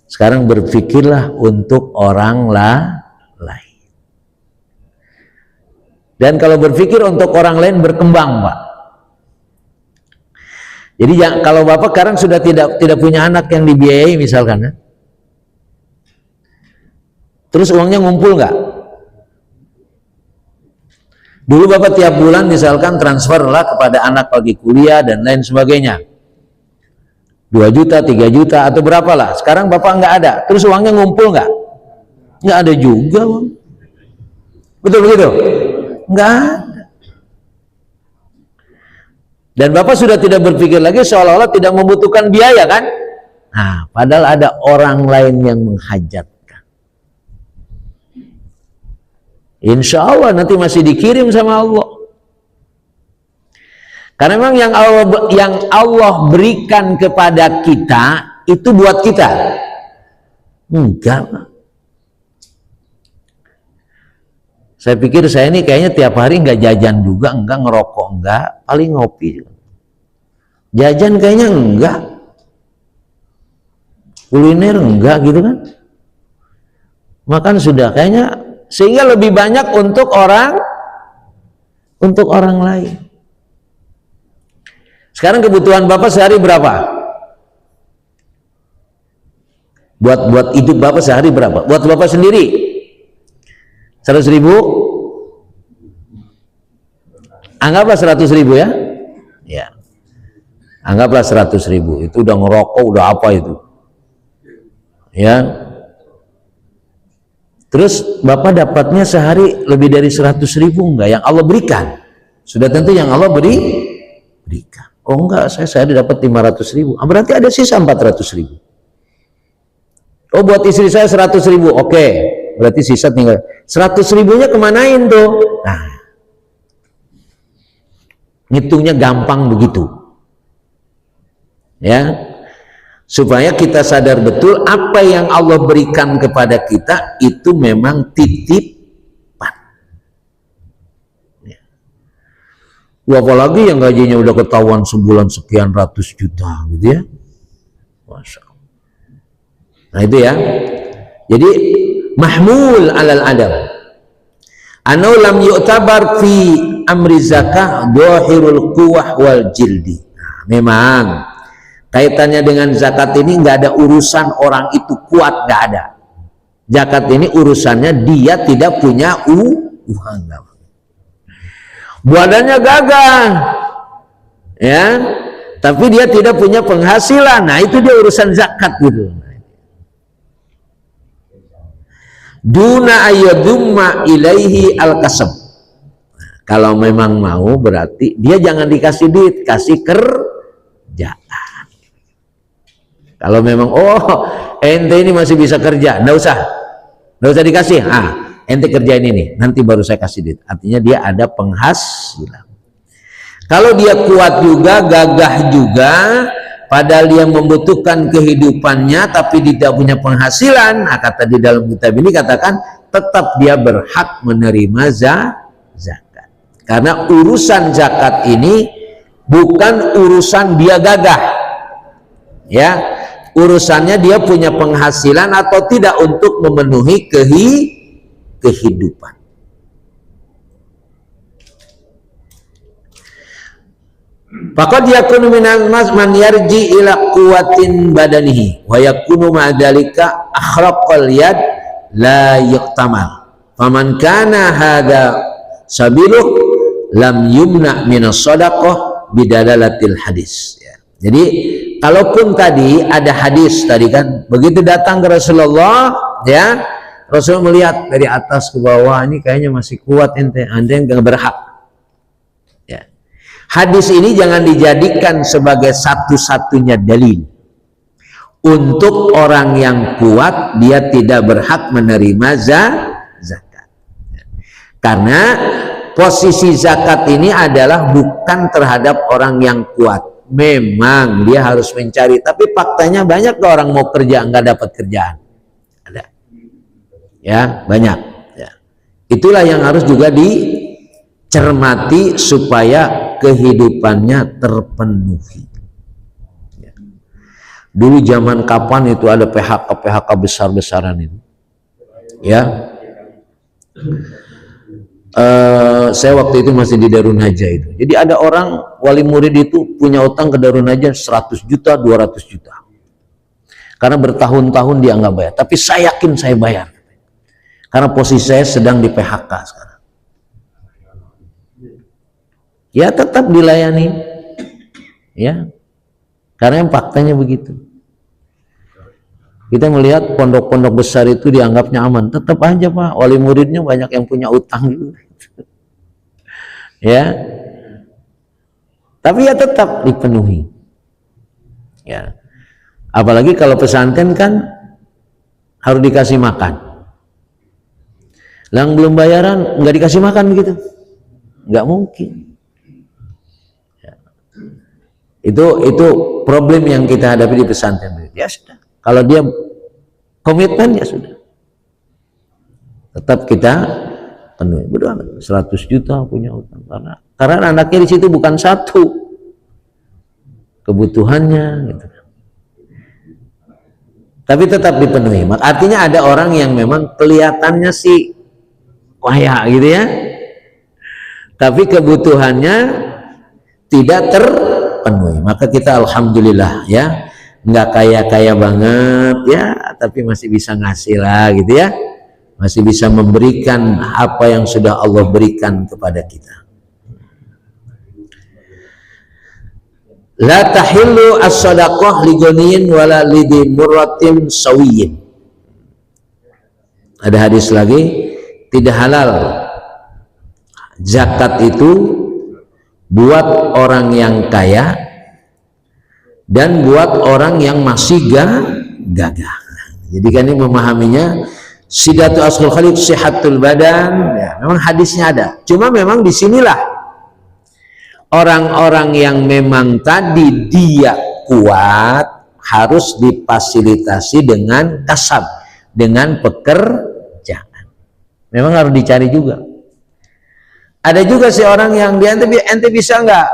sekarang berpikirlah untuk orang lain. Dan kalau berpikir untuk orang lain berkembang, Pak. Jadi kalau Bapak sekarang sudah tidak punya anak yang dibiayai misalkan, ya? Terus uangnya ngumpul nggak? Dulu Bapak tiap bulan misalkan transferlah kepada anak lagi kuliah dan lain sebagainya. 2 juta, 3 juta, atau berapalah. Sekarang Bapak nggak ada, terus uangnya ngumpul nggak? Nggak ada juga, Bang. Betul begitu? Nggak ada. Dan Bapak sudah tidak berpikir lagi, seolah-olah tidak membutuhkan biaya kan? Nah, padahal ada orang lain yang menghajatkan. Insya Allah nanti masih dikirim sama Allah. Karena memang yang Allah berikan kepada kita itu buat kita. Enggak. Saya pikir saya ini kayaknya tiap hari nggak jajan juga, enggak, ngerokok enggak, paling ngopi. Jajan kayaknya enggak. Kuliner enggak gitu kan. Makan sudah kayaknya, sehingga lebih banyak untuk orang lain. Sekarang kebutuhan Bapak sehari berapa? Buat hidup Bapak sehari berapa? Buat Bapak sendiri 100.000, anggaplah 100.000 ya. Ya, anggaplah 100.000. Itu udah ngerokok, udah apa itu? Ya. Terus Bapak dapatnya sehari lebih dari 100.000 enggak? Yang Allah berikan. Sudah tentu yang Allah berikan. Oh enggak, saya sehari dapat 500.000. Berarti ada sisa 400.000. Oh buat istri saya 100.000. Oke, berarti sisa tinggal 100.000-nya kemanain tuh? Nah, ngitungnya gampang begitu. Ya. Supaya kita sadar betul apa yang Allah berikan kepada kita itu memang titipan. Ya. Apalagi yang gajinya udah ketahuan sebulan sekian ratus juta gitu ya. Masya Allah. Nah itu ya. Jadi mahmul alal adam. Anau lam yu'tabar fi amri zakah dhahirul quwwah wal jildi. Nah, memang kaitannya dengan zakat ini nggak ada urusan orang itu kuat, nggak ada. Zakat ini urusannya dia tidak punya uang, badannya gagah, ya, tapi dia tidak punya penghasilan. Nah itu dia urusan zakat gitu. Duna ayyadumma ilaihi al-kasab. Kalau memang mau berarti dia jangan dikasih duit, kasih kerjaan. Kalau memang ente ini masih bisa kerja, nggak usah dikasih. Ente kerjain ini, nanti baru saya kasih duit. Artinya dia ada penghasilan. Kalau dia kuat juga, gagah juga, padahal dia membutuhkan kehidupannya, tapi tidak punya penghasilan. Nah, kata di dalam kitab ini katakan tetap dia berhak menerima zakat. Karena urusan zakat ini bukan urusan dia gagah, ya. Urusannya dia punya penghasilan atau tidak untuk memenuhi kehidupan. Faqad yakunu minal nas man yarji ila quwwatin badanihi wa yakunu ma'dzalika akhraqal yad la yuqtamal. Faman kana hadza sabiluh lam yumna minas shadaqah bidalalatil hadis. Ya. Jadi kalaupun tadi ada hadis tadi kan, begitu datang ke Rasulullah, ya, Rasul melihat dari atas ke bawah, ini kayaknya masih kuat ente nggak berhak. Ya. Hadis ini jangan dijadikan sebagai satu-satunya dalil untuk orang yang kuat dia tidak berhak menerima zakat. Ya. Karena posisi zakat ini adalah bukan terhadap orang yang kuat. Memang dia harus mencari, tapi faktanya banyak orang mau kerja nggak dapat kerjaan, ada, ya banyak. Ya. Itulah yang harus juga dicermati supaya kehidupannya terpenuhi. Ya. Dulu zaman kapan itu ada PHK besar-besaran itu, ya. Saya waktu itu masih di Darun Najah itu. Jadi ada orang wali murid itu punya utang ke Darun Najah 100 juta, 200 juta. Karena bertahun-tahun dia nggak bayar. Tapi saya yakin saya bayar. Karena posisi saya sedang di PHK sekarang. Ya tetap dilayani. Ya. Karena yang faktanya begitu. Kita melihat pondok-pondok besar itu dianggapnya aman. Tetap aja Pak, wali muridnya banyak yang punya utang juga. Ya, tapi ya tetap dipenuhi. Ya, apalagi kalau pesantren kan harus dikasih makan. Yang belum bayaran nggak dikasih makan begitu, nggak mungkin. Ya. Itu problem yang kita hadapi di pesantren. Ya sudah, kalau dia komitmen ya sudah, tetap kita penuhi. Betul, 100 juta punya utang karena anaknya di situ bukan satu, kebutuhannya gitu. Tapi tetap dipenuhi. Artinya ada orang yang memang kelihatannya sih kaya gitu ya, tapi kebutuhannya tidak terpenuhi. Maka kita alhamdulillah ya, nggak kaya-kaya banget ya, tapi masih bisa ngasih lah gitu ya. masih bisa memberikan apa yang sudah Allah berikan kepada kita. La tahillu as-sadaqah li ghaniyin wala lidhi murratin sawiyyin. Ada hadis lagi, tidak halal zakat itu buat orang yang kaya dan buat orang yang masih gagah. Jadi kan ini memahaminya sidatu asghul khalid sihatul badan. Ya, memang hadisnya ada. Cuma memang disinilah orang-orang yang memang tadi dia kuat harus difasilitasi dengan kasab, dengan pekerjaan. Memang harus dicari juga. Ada juga sih orang yang dia ente bisa nggak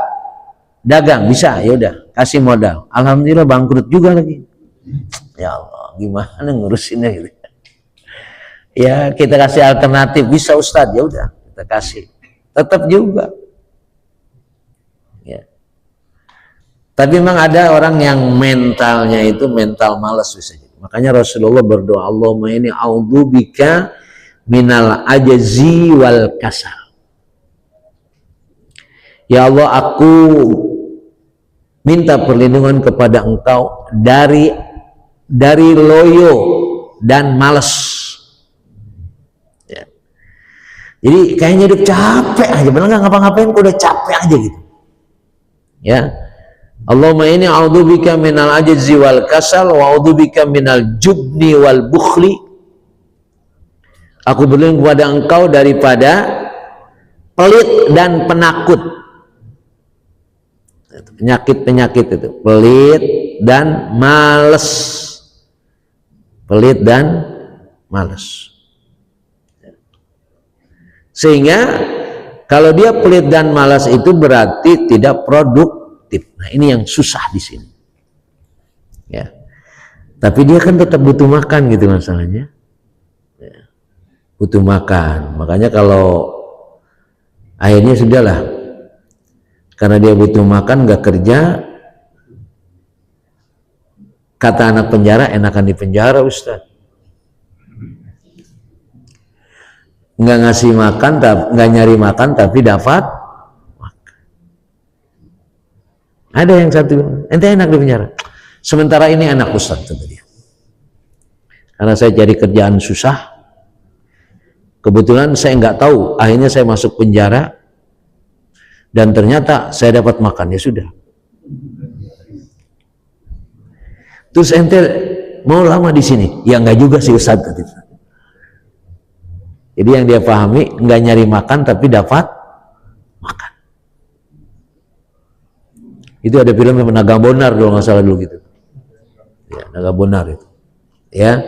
dagang, bisa, ya udah kasih modal. Alhamdulillah bangkrut juga lagi. Ya Allah, gimana ngurusinnya gitu. Ya kita kasih alternatif, bisa Ustadz, ya udah kita kasih. Tetap juga. Ya. Tapi memang ada orang yang mentalnya itu mental malas bisa jadi. Makanya Rasulullah berdoa, Allahumma inni a'udzubika minal ajzi wal kasal. Ya Allah, aku minta perlindungan kepada Engkau dari loyo dan malas. Ya. Jadi kayaknya hidup capek aja, benar nggak ngapa-ngapain kok udah capek aja gitu. Ya. Allahumma inni a'udzubika minal ajzi wal kasal wa a'udzubika minal jubni wal bukhli. Aku berlindung kepada Engkau daripada pelit dan penakut. Penyakit-penyakit itu, pelit dan males. Pelit dan males. Sehingga kalau dia pelit dan malas itu berarti tidak produktif. Nah, ini yang susah di sini. Ya. Tapi dia kan tetap butuh makan gitu masalahnya. Ya. Butuh makan. Makanya kalau akhirnya sudahlah, karena dia butuh makan, nggak kerja, kata anak penjara, enakan di penjara Ustaz. Nggak ngasih makan, nggak nyari makan, tapi dapat makan. Ada yang satu, ente enak di penjara. Sementara ini enak Ustaz, kata dia. Karena saya cari kerjaan susah, kebetulan saya nggak tahu, akhirnya saya masuk penjara, dan ternyata saya dapat makan, ya sudah. Terus ente mau lama di sini? Ya nggak juga sih Ustaz. Jadi yang dia pahami, nggak nyari makan tapi dapat makan. Itu ada film yang Naga Bonar kalau nggak salah dulu gitu. Ya, Naga Bonar itu. Ya.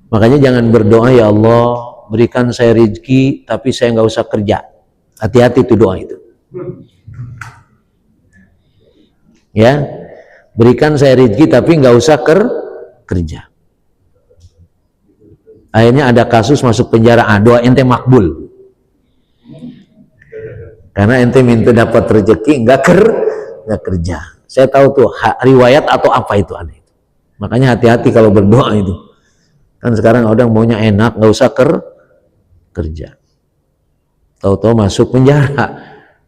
Makanya jangan berdoa, ya Allah berikan saya rezeki tapi saya nggak usah kerja. Hati-hati itu doa itu. Ya, berikan saya rezeki tapi nggak usah kerja. Akhirnya ada kasus masuk penjara, doa ente makbul. Karena ente minta dapat rezeki nggak kerja. Saya tahu tuh riwayat atau apa itu ada itu. Makanya hati-hati kalau berdoa itu. Kan sekarang orang maunya enak, nggak usah kerja. Tahu-tahu masuk penjara.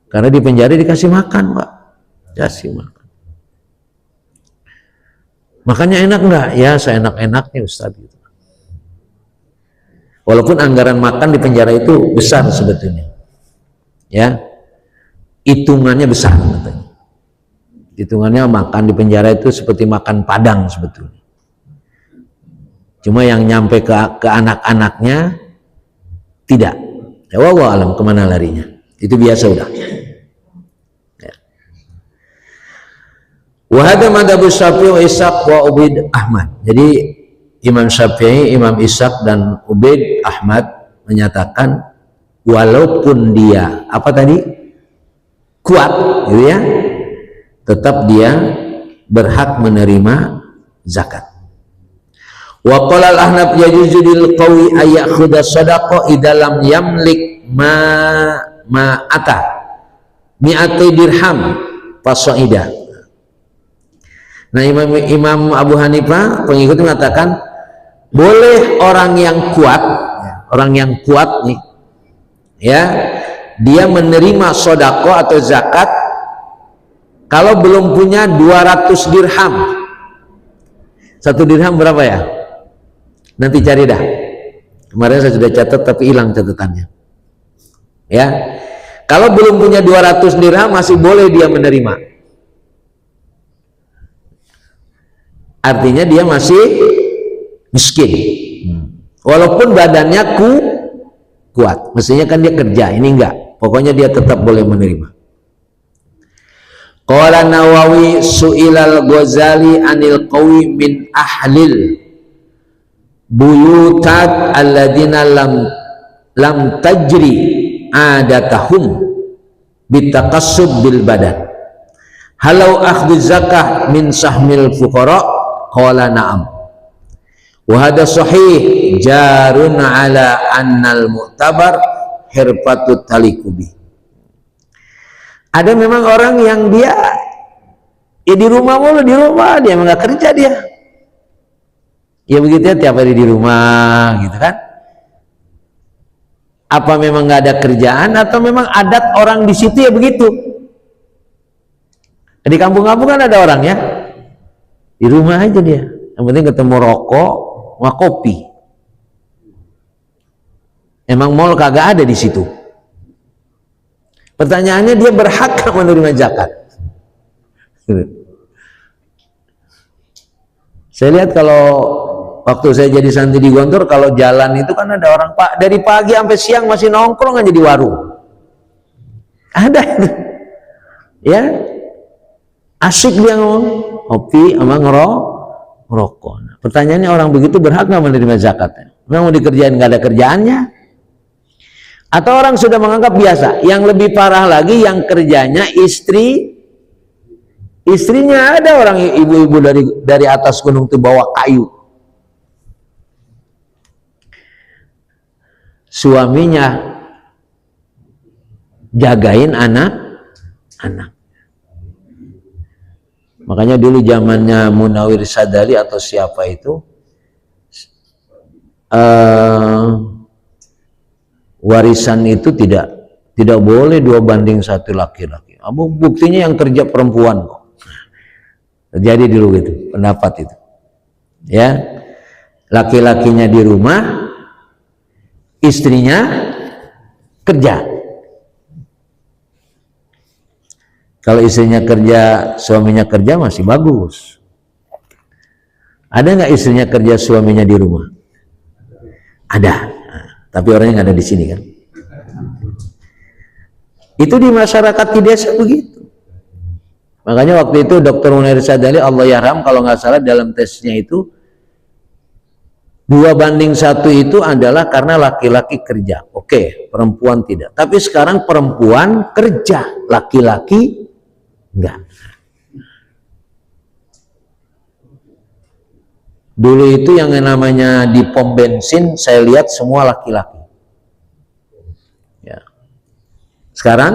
Karena di penjara dikasih makan, Pak. Dikasih makan. Makanya enak nggak? Ya, seenak-enaknya Ustaz gitu. Walaupun anggaran makan di penjara itu besar sebetulnya. Ya. Hitungannya besar katanya. Hitungannya makan di penjara itu seperti makan Padang sebetulnya. Cuma yang nyampe ke anak-anaknya tidak. Ya wallahu alam kemana larinya. Itu biasa udah. Ya. Wa hadza madhabu Syafi'i wa Ishaq wa Ubaid Ahmad. Jadi Imam Syafi'i, Imam Ishaq dan Ubaid Ahmad menyatakan walaupun dia apa tadi kuat, gitu ya, tetap dia berhak menerima zakat. Wa qala al-Ahnaf yajuzu lil qawi ay ya'khudha shadaqah idza lam yamlik ma ata mi'ati dirham fasaida. Nah, Imam Abu Hanifah pengikut mengatakan boleh orang yang kuat, nih, ya, dia menerima sodako atau zakat kalau belum punya 200 dirham. 1 dirham berapa ya? Nanti cari dah. Kemarin saya sudah catat tapi hilang catatannya. Ya, kalau belum punya 200 dirham masih boleh dia menerima. Artinya dia masih miskin. Walaupun badannya kuat. Mestinya kan dia kerja, ini enggak. Pokoknya dia tetap boleh menerima. Qala Nawawi su'ilal Ghazali anil qawi min ahlil buyutat alladina lam tajri adatahum bitaqassub bil badan halau akhdhu zakah min sahmil fuqara qala na'am wa hadha sahih jarun ala annal mu'tabar hirfatut talikubi. Ada memang orang yang dia ya di rumah mulu, di rumah dia nggak kerja dia. Ya begitu ya, tiap hari di rumah gitu kan. Apa memang nggak ada kerjaan atau memang adat orang di situ ya begitu? Di kampung-kampung kan ada orang ya, di rumah aja dia. Yang penting ketemu rokok, sama kopi. Emang mall kagak ada di situ. Pertanyaannya dia berhak menerima zakat. Saya lihat kalau waktu saya jadi santri di Gontor, kalau jalan itu kan ada orang pak dari pagi sampai siang masih nongkrong aja di warung. Ada itu, ya, asik dia ngomong kopi sama ngerokok. Nah, pertanyaannya orang begitu berhak nggak menerima zakatnya? Memang mau dikerjain nggak ada kerjaannya? Atau orang sudah menganggap biasa? Yang lebih parah lagi, yang kerjanya istrinya ada orang ibu-ibu dari atas gunung itu bawa kayu. Suaminya jagain anak-anak. Makanya dulu zamannya Munawir Sadali atau siapa itu, warisan itu tidak boleh 2:1 laki-laki. Buktinya yang kerja perempuan kok. Terjadi dulu gitu pendapat itu. Ya, laki-lakinya di rumah, istrinya kerja. Kalau istrinya kerja, suaminya kerja masih bagus. Ada nggak istrinya kerja, suaminya di rumah? Ada. Tapi orangnya nggak ada di sini kan. Itu di masyarakat di desa begitu. Makanya waktu itu Dr. Munawir Sadali, Allah yarham, kalau nggak salah dalam tesnya itu 2:1 itu adalah karena laki-laki kerja. Oke, perempuan tidak. Tapi sekarang perempuan kerja, laki-laki enggak. Dulu itu yang namanya di pom bensin, saya lihat semua laki-laki. Ya. Sekarang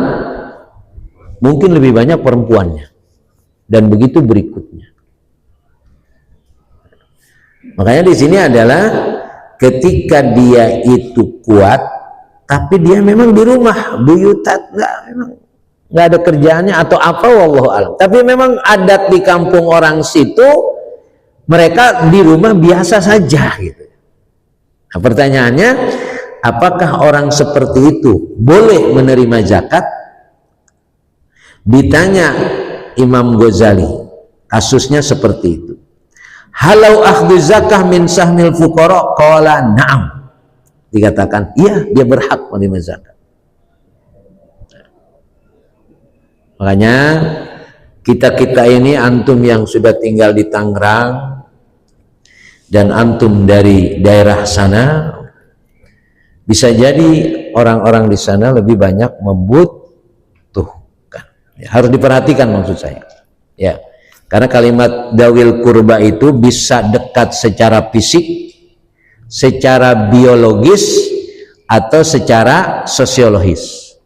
mungkin lebih banyak perempuannya. Dan begitu berikutnya. Makanya di sini adalah ketika dia itu kuat, tapi dia memang di rumah, buyutat, nggak ada kerjaannya atau apa, wallahu a'lam. Tapi memang adat di kampung orang situ, mereka di rumah biasa saja gitu. Nah, pertanyaannya, apakah orang seperti itu boleh menerima zakat? Ditanya Imam Ghazali, kasusnya seperti itu. Halau akhdhu zakah min sahmil fuqara qala na'am. Dikatakan, iya, dia berhak menerima zakat. Makanya kita ini, antum yang sudah tinggal di Tangerang dan antum dari daerah sana, bisa jadi orang-orang di sana lebih banyak membutuhkan. Ya, harus diperhatikan maksud saya. Ya, karena kalimat dawil kurba itu bisa dekat secara fisik, secara biologis, atau secara sosiologis.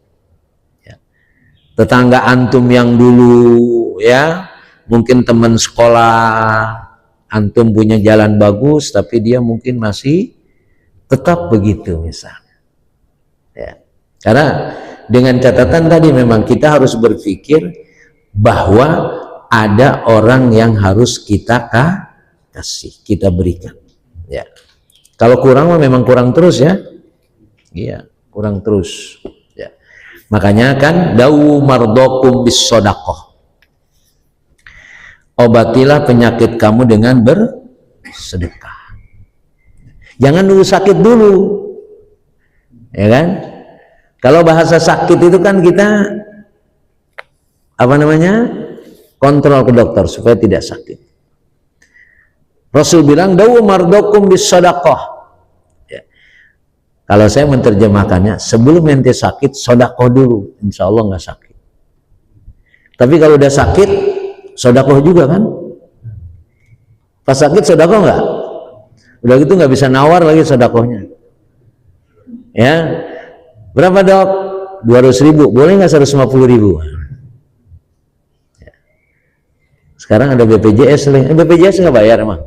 Ya. Tetangga antum yang dulu, ya, mungkin teman sekolah antum punya jalan bagus tapi dia mungkin masih tetap begitu misalnya. Ya. Karena dengan catatan tadi memang kita harus berpikir bahwa ada orang yang harus kita kasih, kita berikan. Ya. Kalau kurang memang kurang terus ya. Iya, kurang terus. Ya. Makanya kan dawu mardokum bis sodakoh. Obatilah penyakit kamu dengan bersedekah. Jangan nunggu sakit dulu. Ya kan? Kalau bahasa sakit itu kan kita apa namanya? Kontrol ke dokter supaya tidak sakit. Rasul bilang dawu mardokum bis sodakoh. Ya. Kalau saya menerjemahkannya, sebelum ente sakit sodakoh dulu, insya Allah nggak sakit. Tapi kalau udah sakit sodakoh juga kan? Pas sakit sodakoh nggak? Udah gitu nggak bisa nawar lagi sodakohnya. Ya, berapa dok? 200.000, boleh nggak 150.000? Sekarang ada BPJS, BPJS nggak bayar emang?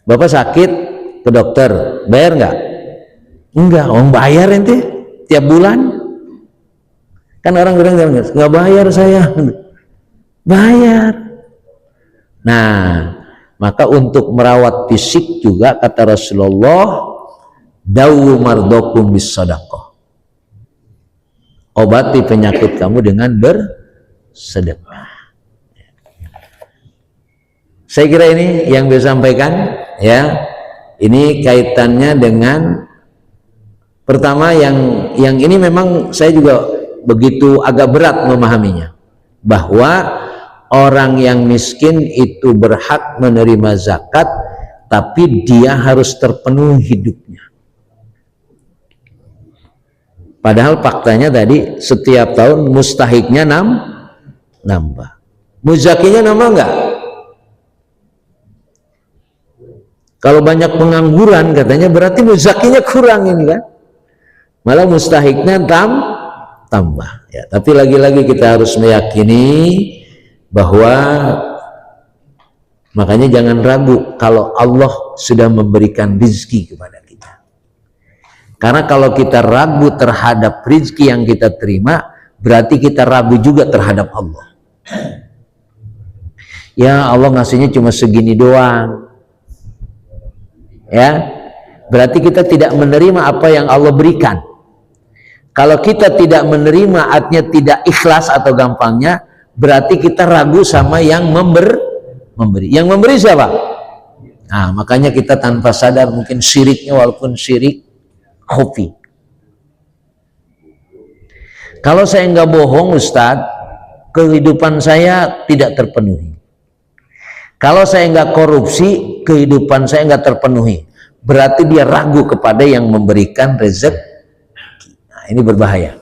Bapak sakit ke dokter, bayar nggak? Enggak, bayar ente tiap bulan. Kan orang bilang nggak bayar saya, bayar. Nah, maka untuk merawat fisik juga kata Rasulullah, dawu mardokum bis sadaqah. Obati penyakit kamu dengan bersedekah. Saya kira ini yang bisa sampaikan ya. Ini kaitannya dengan pertama yang ini memang saya juga begitu agak berat memahaminya, bahwa orang yang miskin itu berhak menerima zakat tapi dia harus terpenuhi hidupnya. Padahal faktanya tadi setiap tahun mustahiknya nambah. Muzakinya nambah enggak? Kalau banyak pengangguran katanya berarti muzakinya kurang ini kan. Malah mustahiknya tambah ya. Tapi lagi-lagi kita harus meyakini bahwa makanya jangan ragu kalau Allah sudah memberikan rezeki kepada kita. Karena kalau kita ragu terhadap rezeki yang kita terima, berarti kita ragu juga terhadap Allah. Ya Allah ngasihnya cuma segini doang. Ya, berarti kita tidak menerima apa yang Allah berikan. Kalau kita tidak menerima, artinya tidak ikhlas atau gampangnya, berarti kita ragu sama yang memberi. Yang memberi siapa? Nah, makanya kita tanpa sadar mungkin syiriknya walaupun syirik khufi. Kalau saya nggak bohong Ustadz, kehidupan saya tidak terpenuhi. Kalau saya nggak korupsi, kehidupan saya nggak terpenuhi. Berarti dia ragu kepada yang memberikan rezeki. Nah, ini berbahaya.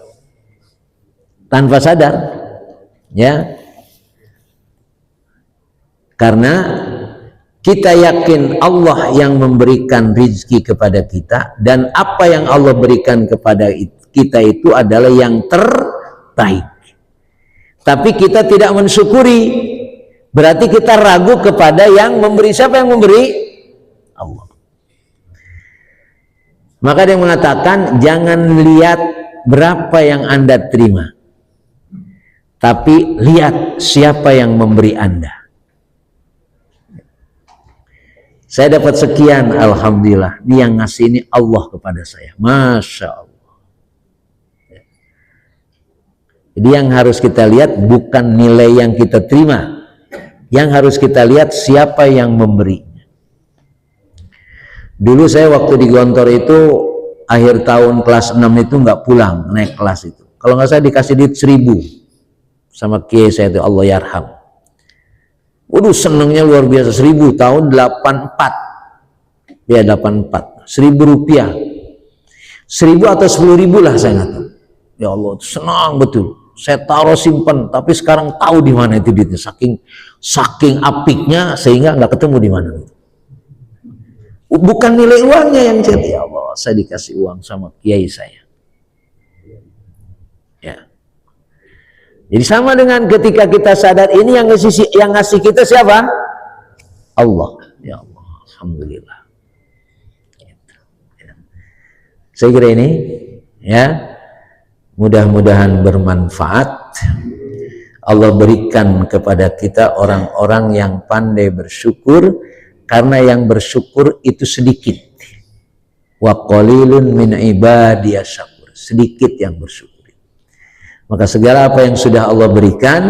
Tanpa sadar, ya. Karena kita yakin Allah yang memberikan rezeki kepada kita, dan apa yang Allah berikan kepada kita itu adalah yang terbaik. Tapi kita tidak mensyukuri. Berarti kita ragu kepada yang memberi. Siapa yang memberi? Allah. Maka dia mengatakan jangan lihat berapa yang Anda terima, tapi lihat siapa yang memberi Anda. Saya dapat sekian, alhamdulillah. Ini yang ngasih ini Allah kepada saya. Masya Allah. Jadi yang harus kita lihat bukan nilai yang kita terima. Yang harus kita lihat siapa yang memberi. Dulu saya waktu di Gontor itu akhir tahun kelas 6 itu nggak pulang naik kelas itu. Kalau nggak saya dikasih duit 1.000 sama kiai saya itu, Allah yarham. Waduh senengnya luar biasa. 1.000 tahun 84. Ya 84. 1.000 rupiah. 1.000 atau 10.000 lah saya nggak tahu. Ya Allah senang betul. Saya taruh simpen, tapi sekarang tahu di mana itu duitnya. Saking apiknya sehingga nggak ketemu di mana. Bukan nilai uangnya yang jadi, ya Allah, saya dikasih uang sama kiai saya. Ya. Jadi sama dengan ketika kita sadar ini yang ngasih kita siapa? Allah. Ya Allah, alhamdulillah. Saya kira ini ya, mudah-mudahan bermanfaat. Allah berikan kepada kita orang-orang yang pandai bersyukur, karena yang bersyukur itu sedikit. Wa qalilun min ibadiyas syakur, sedikit yang bersyukur. Maka segala apa yang sudah Allah berikan,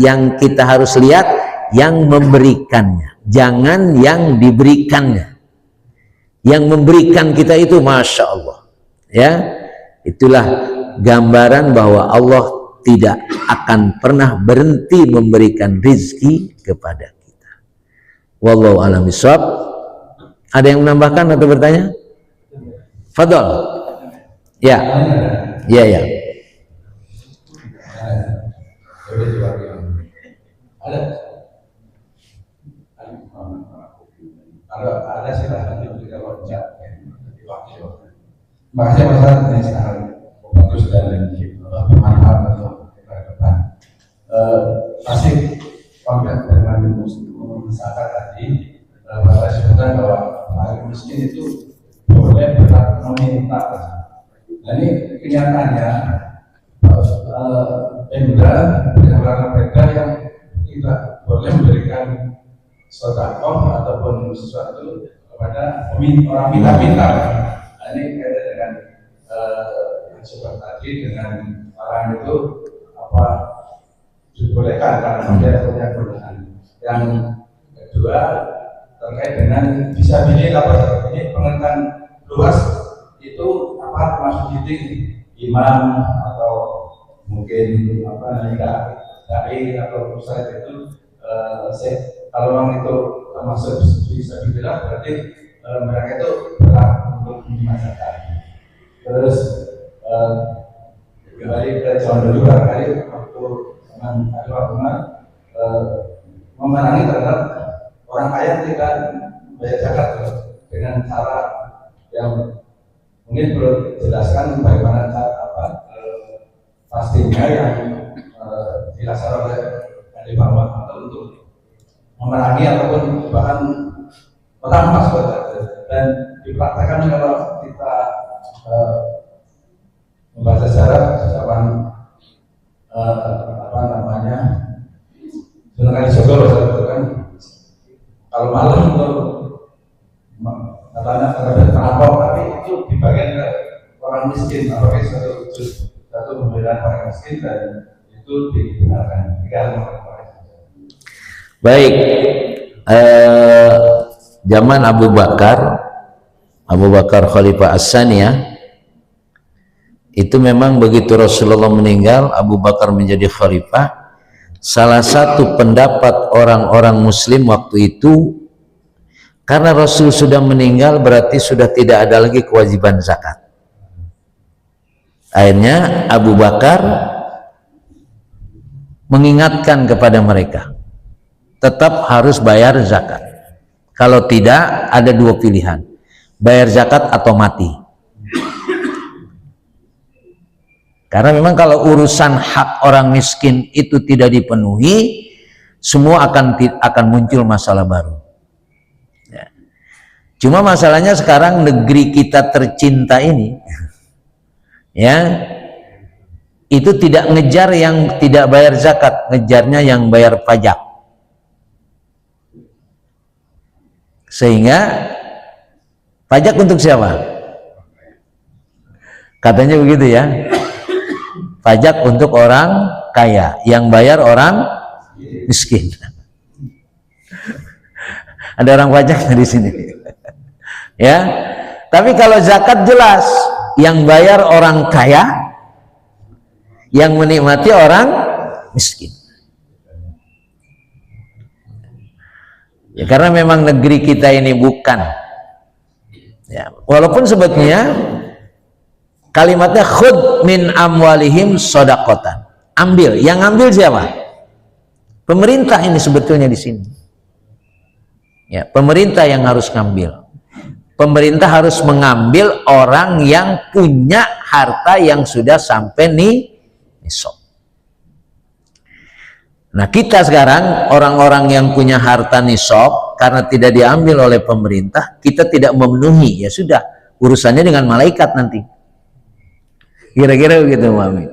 yang kita harus lihat yang memberikannya, jangan yang diberikannya. Yang memberikan kita itu Masya Allah, ya, itulah gambaran bahwa Allah tidak akan pernah berhenti memberikan rizki kepada kita. Wallahu a'lam bishawab. Ada yang menambahkan atau bertanya? Fadol. Ya, ya, ya. Ada silahkan juga kalau chat. Makanya masalah ini sekarang bagus dan bermanfaat untuk kita ke depan. Pasti kontak dengan masyarakat tadi, bahwa sebutkan bahwa fakir miskin itu boleh berhak meminta. Nah ini kenyataannya Pemda dengan Pemda yang tidak boleh memberikan sedekah ataupun sesuatu kepada orang minta-minta. Nah, ini kaitan dengan yang seperti tadi, dengan orang itu apa dibolehkan karena dia punya kewenangan. Yang kedua terkait dengan disabilitas, apa ini pengertian luas itu apa termasuk imam atau mungkin apa dari atau ustaz itu kalau orang itu termasuk bisa dibilang berarti mereka itu berhak untuk dimasakan. Terus kembali ke zaman dulu barangkali waktu dengan agama memerangi terhadap orang kaya tidak bayar zakat dengan cara yang mungkin perlu jelaskan bagaimana cara pastinya yang dilaksanakan oleh di bawah atau untuk memerangi ataupun bahkan merampas dan dipraktekkan kalau kita membaca sejarah zaman apa namanya Sunan Kalijogo kan kalau malam untuk katanya terhadap perampok, tapi itu dibagikan ke orang miskin, apalagi satu pembelaan orang miskin dan itu digunakan. Baik, zaman Abu Bakar Khalifah As-Saniyah itu memang begitu Rasulullah meninggal, Abu Bakar menjadi khalifah. Salah satu pendapat orang-orang Muslim waktu itu, karena Rasul sudah meninggal berarti sudah tidak ada lagi kewajiban zakat. Akhirnya Abu Bakar mengingatkan kepada mereka, tetap harus bayar zakat. Kalau tidak, ada dua pilihan, bayar zakat atau mati. Karena memang kalau urusan hak orang miskin itu tidak dipenuhi, semua akan muncul masalah baru. Ya. Cuma masalahnya sekarang negeri kita tercinta ini, ya, itu tidak ngejar yang tidak bayar zakat, ngejarnya yang bayar pajak. Sehingga pajak untuk siapa? Katanya begitu ya. Pajak untuk orang kaya, yang bayar orang miskin. Ada orang pajak di sini. Ya. Tapi kalau zakat jelas, yang bayar orang kaya, yang menikmati orang miskin. Ya, karena memang negeri kita ini bukan. Ya, walaupun sebetulnya kalimatnya khud min amwalihim shadaqatan. Ambil, yang ambil siapa? Pemerintah ini sebetulnya di sini. Ya, pemerintah yang harus ngambil. Pemerintah harus mengambil orang yang punya harta yang sudah sampai nisab. Nah, kita sekarang orang-orang yang punya harta nisab karena tidak diambil oleh pemerintah, kita tidak memenuhi, ya sudah, urusannya dengan malaikat nanti. Kira-kira begitu, Mami.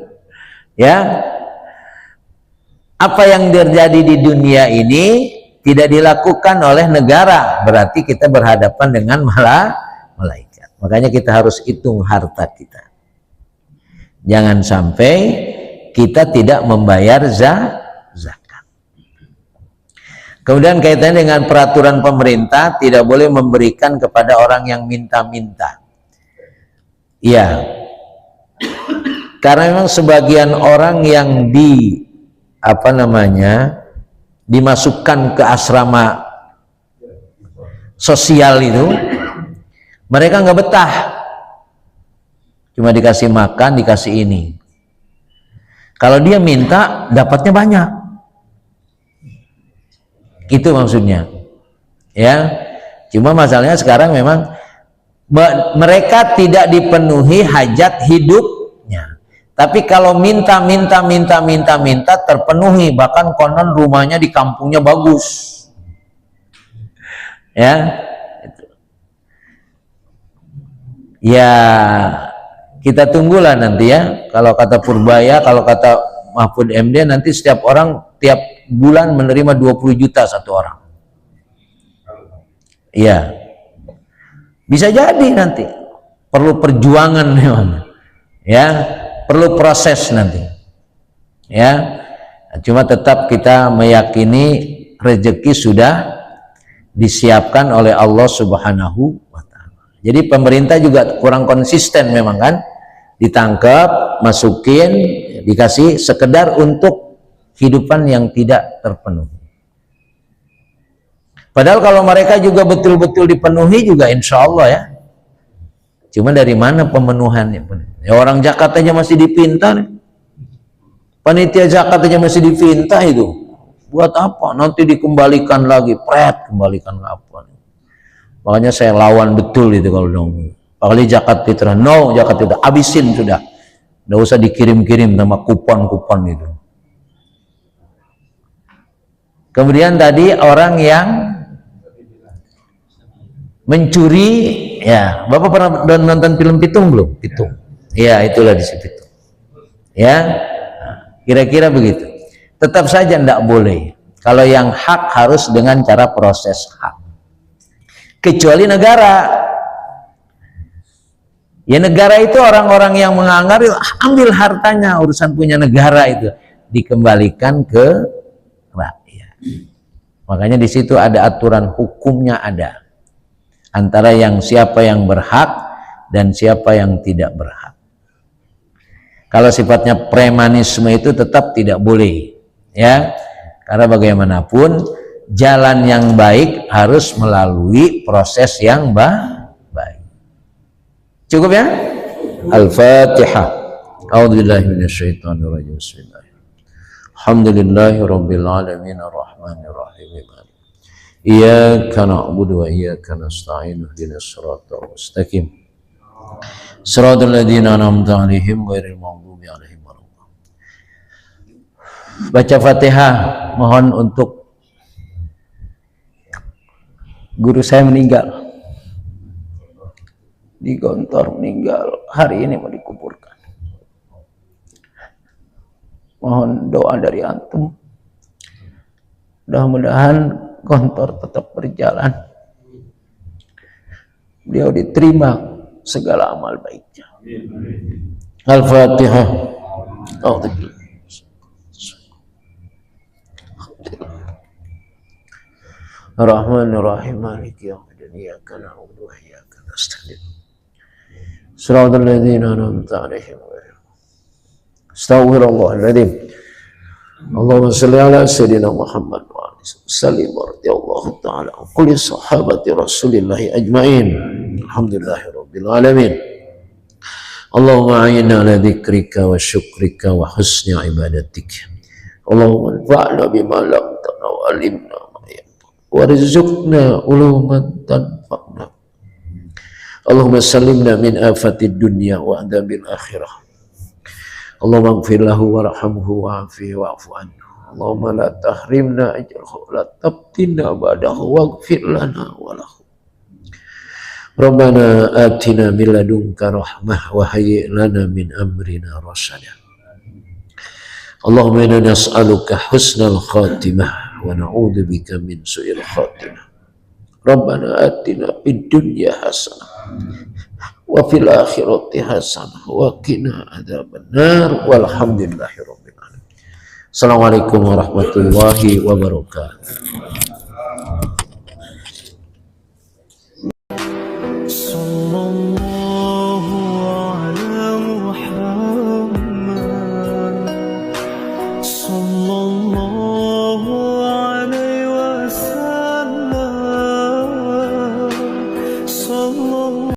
Ya. Apa yang terjadi di dunia ini tidak dilakukan oleh negara, berarti kita berhadapan dengan malaikat. Makanya kita harus hitung harta kita. Jangan sampai kita tidak membayar zakat. Kemudian kaitannya dengan peraturan pemerintah, tidak boleh memberikan kepada orang yang minta-minta. Iya. Karena memang sebagian orang yang dimasukkan ke asrama sosial itu, mereka nggak betah. Cuma dikasih makan, dikasih ini. Kalau dia minta, dapatnya banyak. Itu maksudnya. Ya. Cuma masalahnya sekarang memang mereka tidak dipenuhi hajat hidupnya. Tapi kalau minta terpenuhi, bahkan konon rumahnya di kampungnya bagus. Ya. Ya, kita tunggulah nanti ya. Kalau kata Purbaya, kalau kata Mahfud MD, nanti setiap orang tiap bulan menerima 20 juta satu orang. Iya. Bisa jadi nanti. Perlu perjuangan memang. Ya, perlu proses nanti. Ya. Cuma tetap kita meyakini rezeki sudah disiapkan oleh Allah Subhanahu wa taala. Jadi pemerintah juga kurang konsisten memang kan. Ditangkap, masukin, dikasih sekedar untuk kehidupan yang tidak terpenuhi. Padahal kalau mereka juga betul-betul dipenuhi juga insya Allah ya. Cuma dari mana pemenuhannya? Ya, orang zakat aja masih dipinta nih. Panitia zakat aja masih dipinta itu. Buat apa? Nanti dikembalikan lagi, kembalikan apa? Makanya saya lawan betul itu kalau dong. Kali zakat fitrah, no zakat fitrah, habisin sudah. Nggak usah dikirim-kirim sama kupon-kupon itu. Kemudian tadi orang yang mencuri, ya, Bapak pernah nonton film Pitung belum? Pitung. Ya, itulah di situ. Ya, kira-kira begitu. Tetap saja tidak boleh. Kalau yang hak harus dengan cara proses hak. Kecuali negara. Ya negara itu orang-orang yang menganggap ambil hartanya, urusan punya negara itu dikembalikan ke rakyat. Makanya di situ ada aturan hukumnya ada antara siapa yang berhak dan siapa yang tidak berhak. Kalau sifatnya premanisme itu tetap tidak boleh, ya. Karena bagaimanapun jalan yang baik harus melalui proses yang baik. Cukup ya? Al-Fatihah. A'udzubillahi minasyaitonirrajim. Bismillahirrahmanirrahim. Alhamdulillahirabbil alamin arrahmanir rahim. Iyyaka na'budu wa iyyaka nasta'in. Ihdinas siratal mustaqim. Shiratal ladzina an'amta 'alaihim ghairil maghdubi 'alaihim waladdallin. Baca Fatihah, mohon untuk guru saya meninggal. Di Gontor meninggal hari ini mau dikuburkan. Mohon doa dari antum. Mudah-mudahan Gontor tetap berjalan. Beliau diterima segala amal baiknya. Al-Fatihah. Ar-Rahmanir-Rahim. Maliki yaumiddin. Iyyaka na'budu wa iyyaka nasta'in. Shiratal ladzina an'amta 'alaihim. Astaghfirullahaladzim. Allahumma shalli ala sayyidina Muhammad wa alihi wasallam radhiyallahu ta'ala an kulli sahabati Rasulillah ajmain. Alhamdulillahirabbil alamin. Allahumma a'inna ala dzikrika wa syukrika wa husni ibadatik. Allahumma anfa'na bima lam tanau wa 'allimna ma yanfa'u warzuqna uluman tanfa'na. Allahumma sallimna min afatid dunya wa adabil akhirah. Allahumma ighfir lahu warhamhu wa'afihi wa'fu anhu Allahumma la tahrimna ajrahu la tabtinna ba'dahu waghfir lana wa lahu. Rabbana atina min ladunka rahmah wa hayyi' lana min amrina rasyada. Allahumma inna nas'aluka husnal khatimah wa na'udzubika min su'il khatimah. Rabbana atina fid dunya hasanah wa fil akhirati hasanah wa qina adzabannar walhamdulillahi rabbil alamin. Assalamualaikum warahmatullahi wabarakatuh.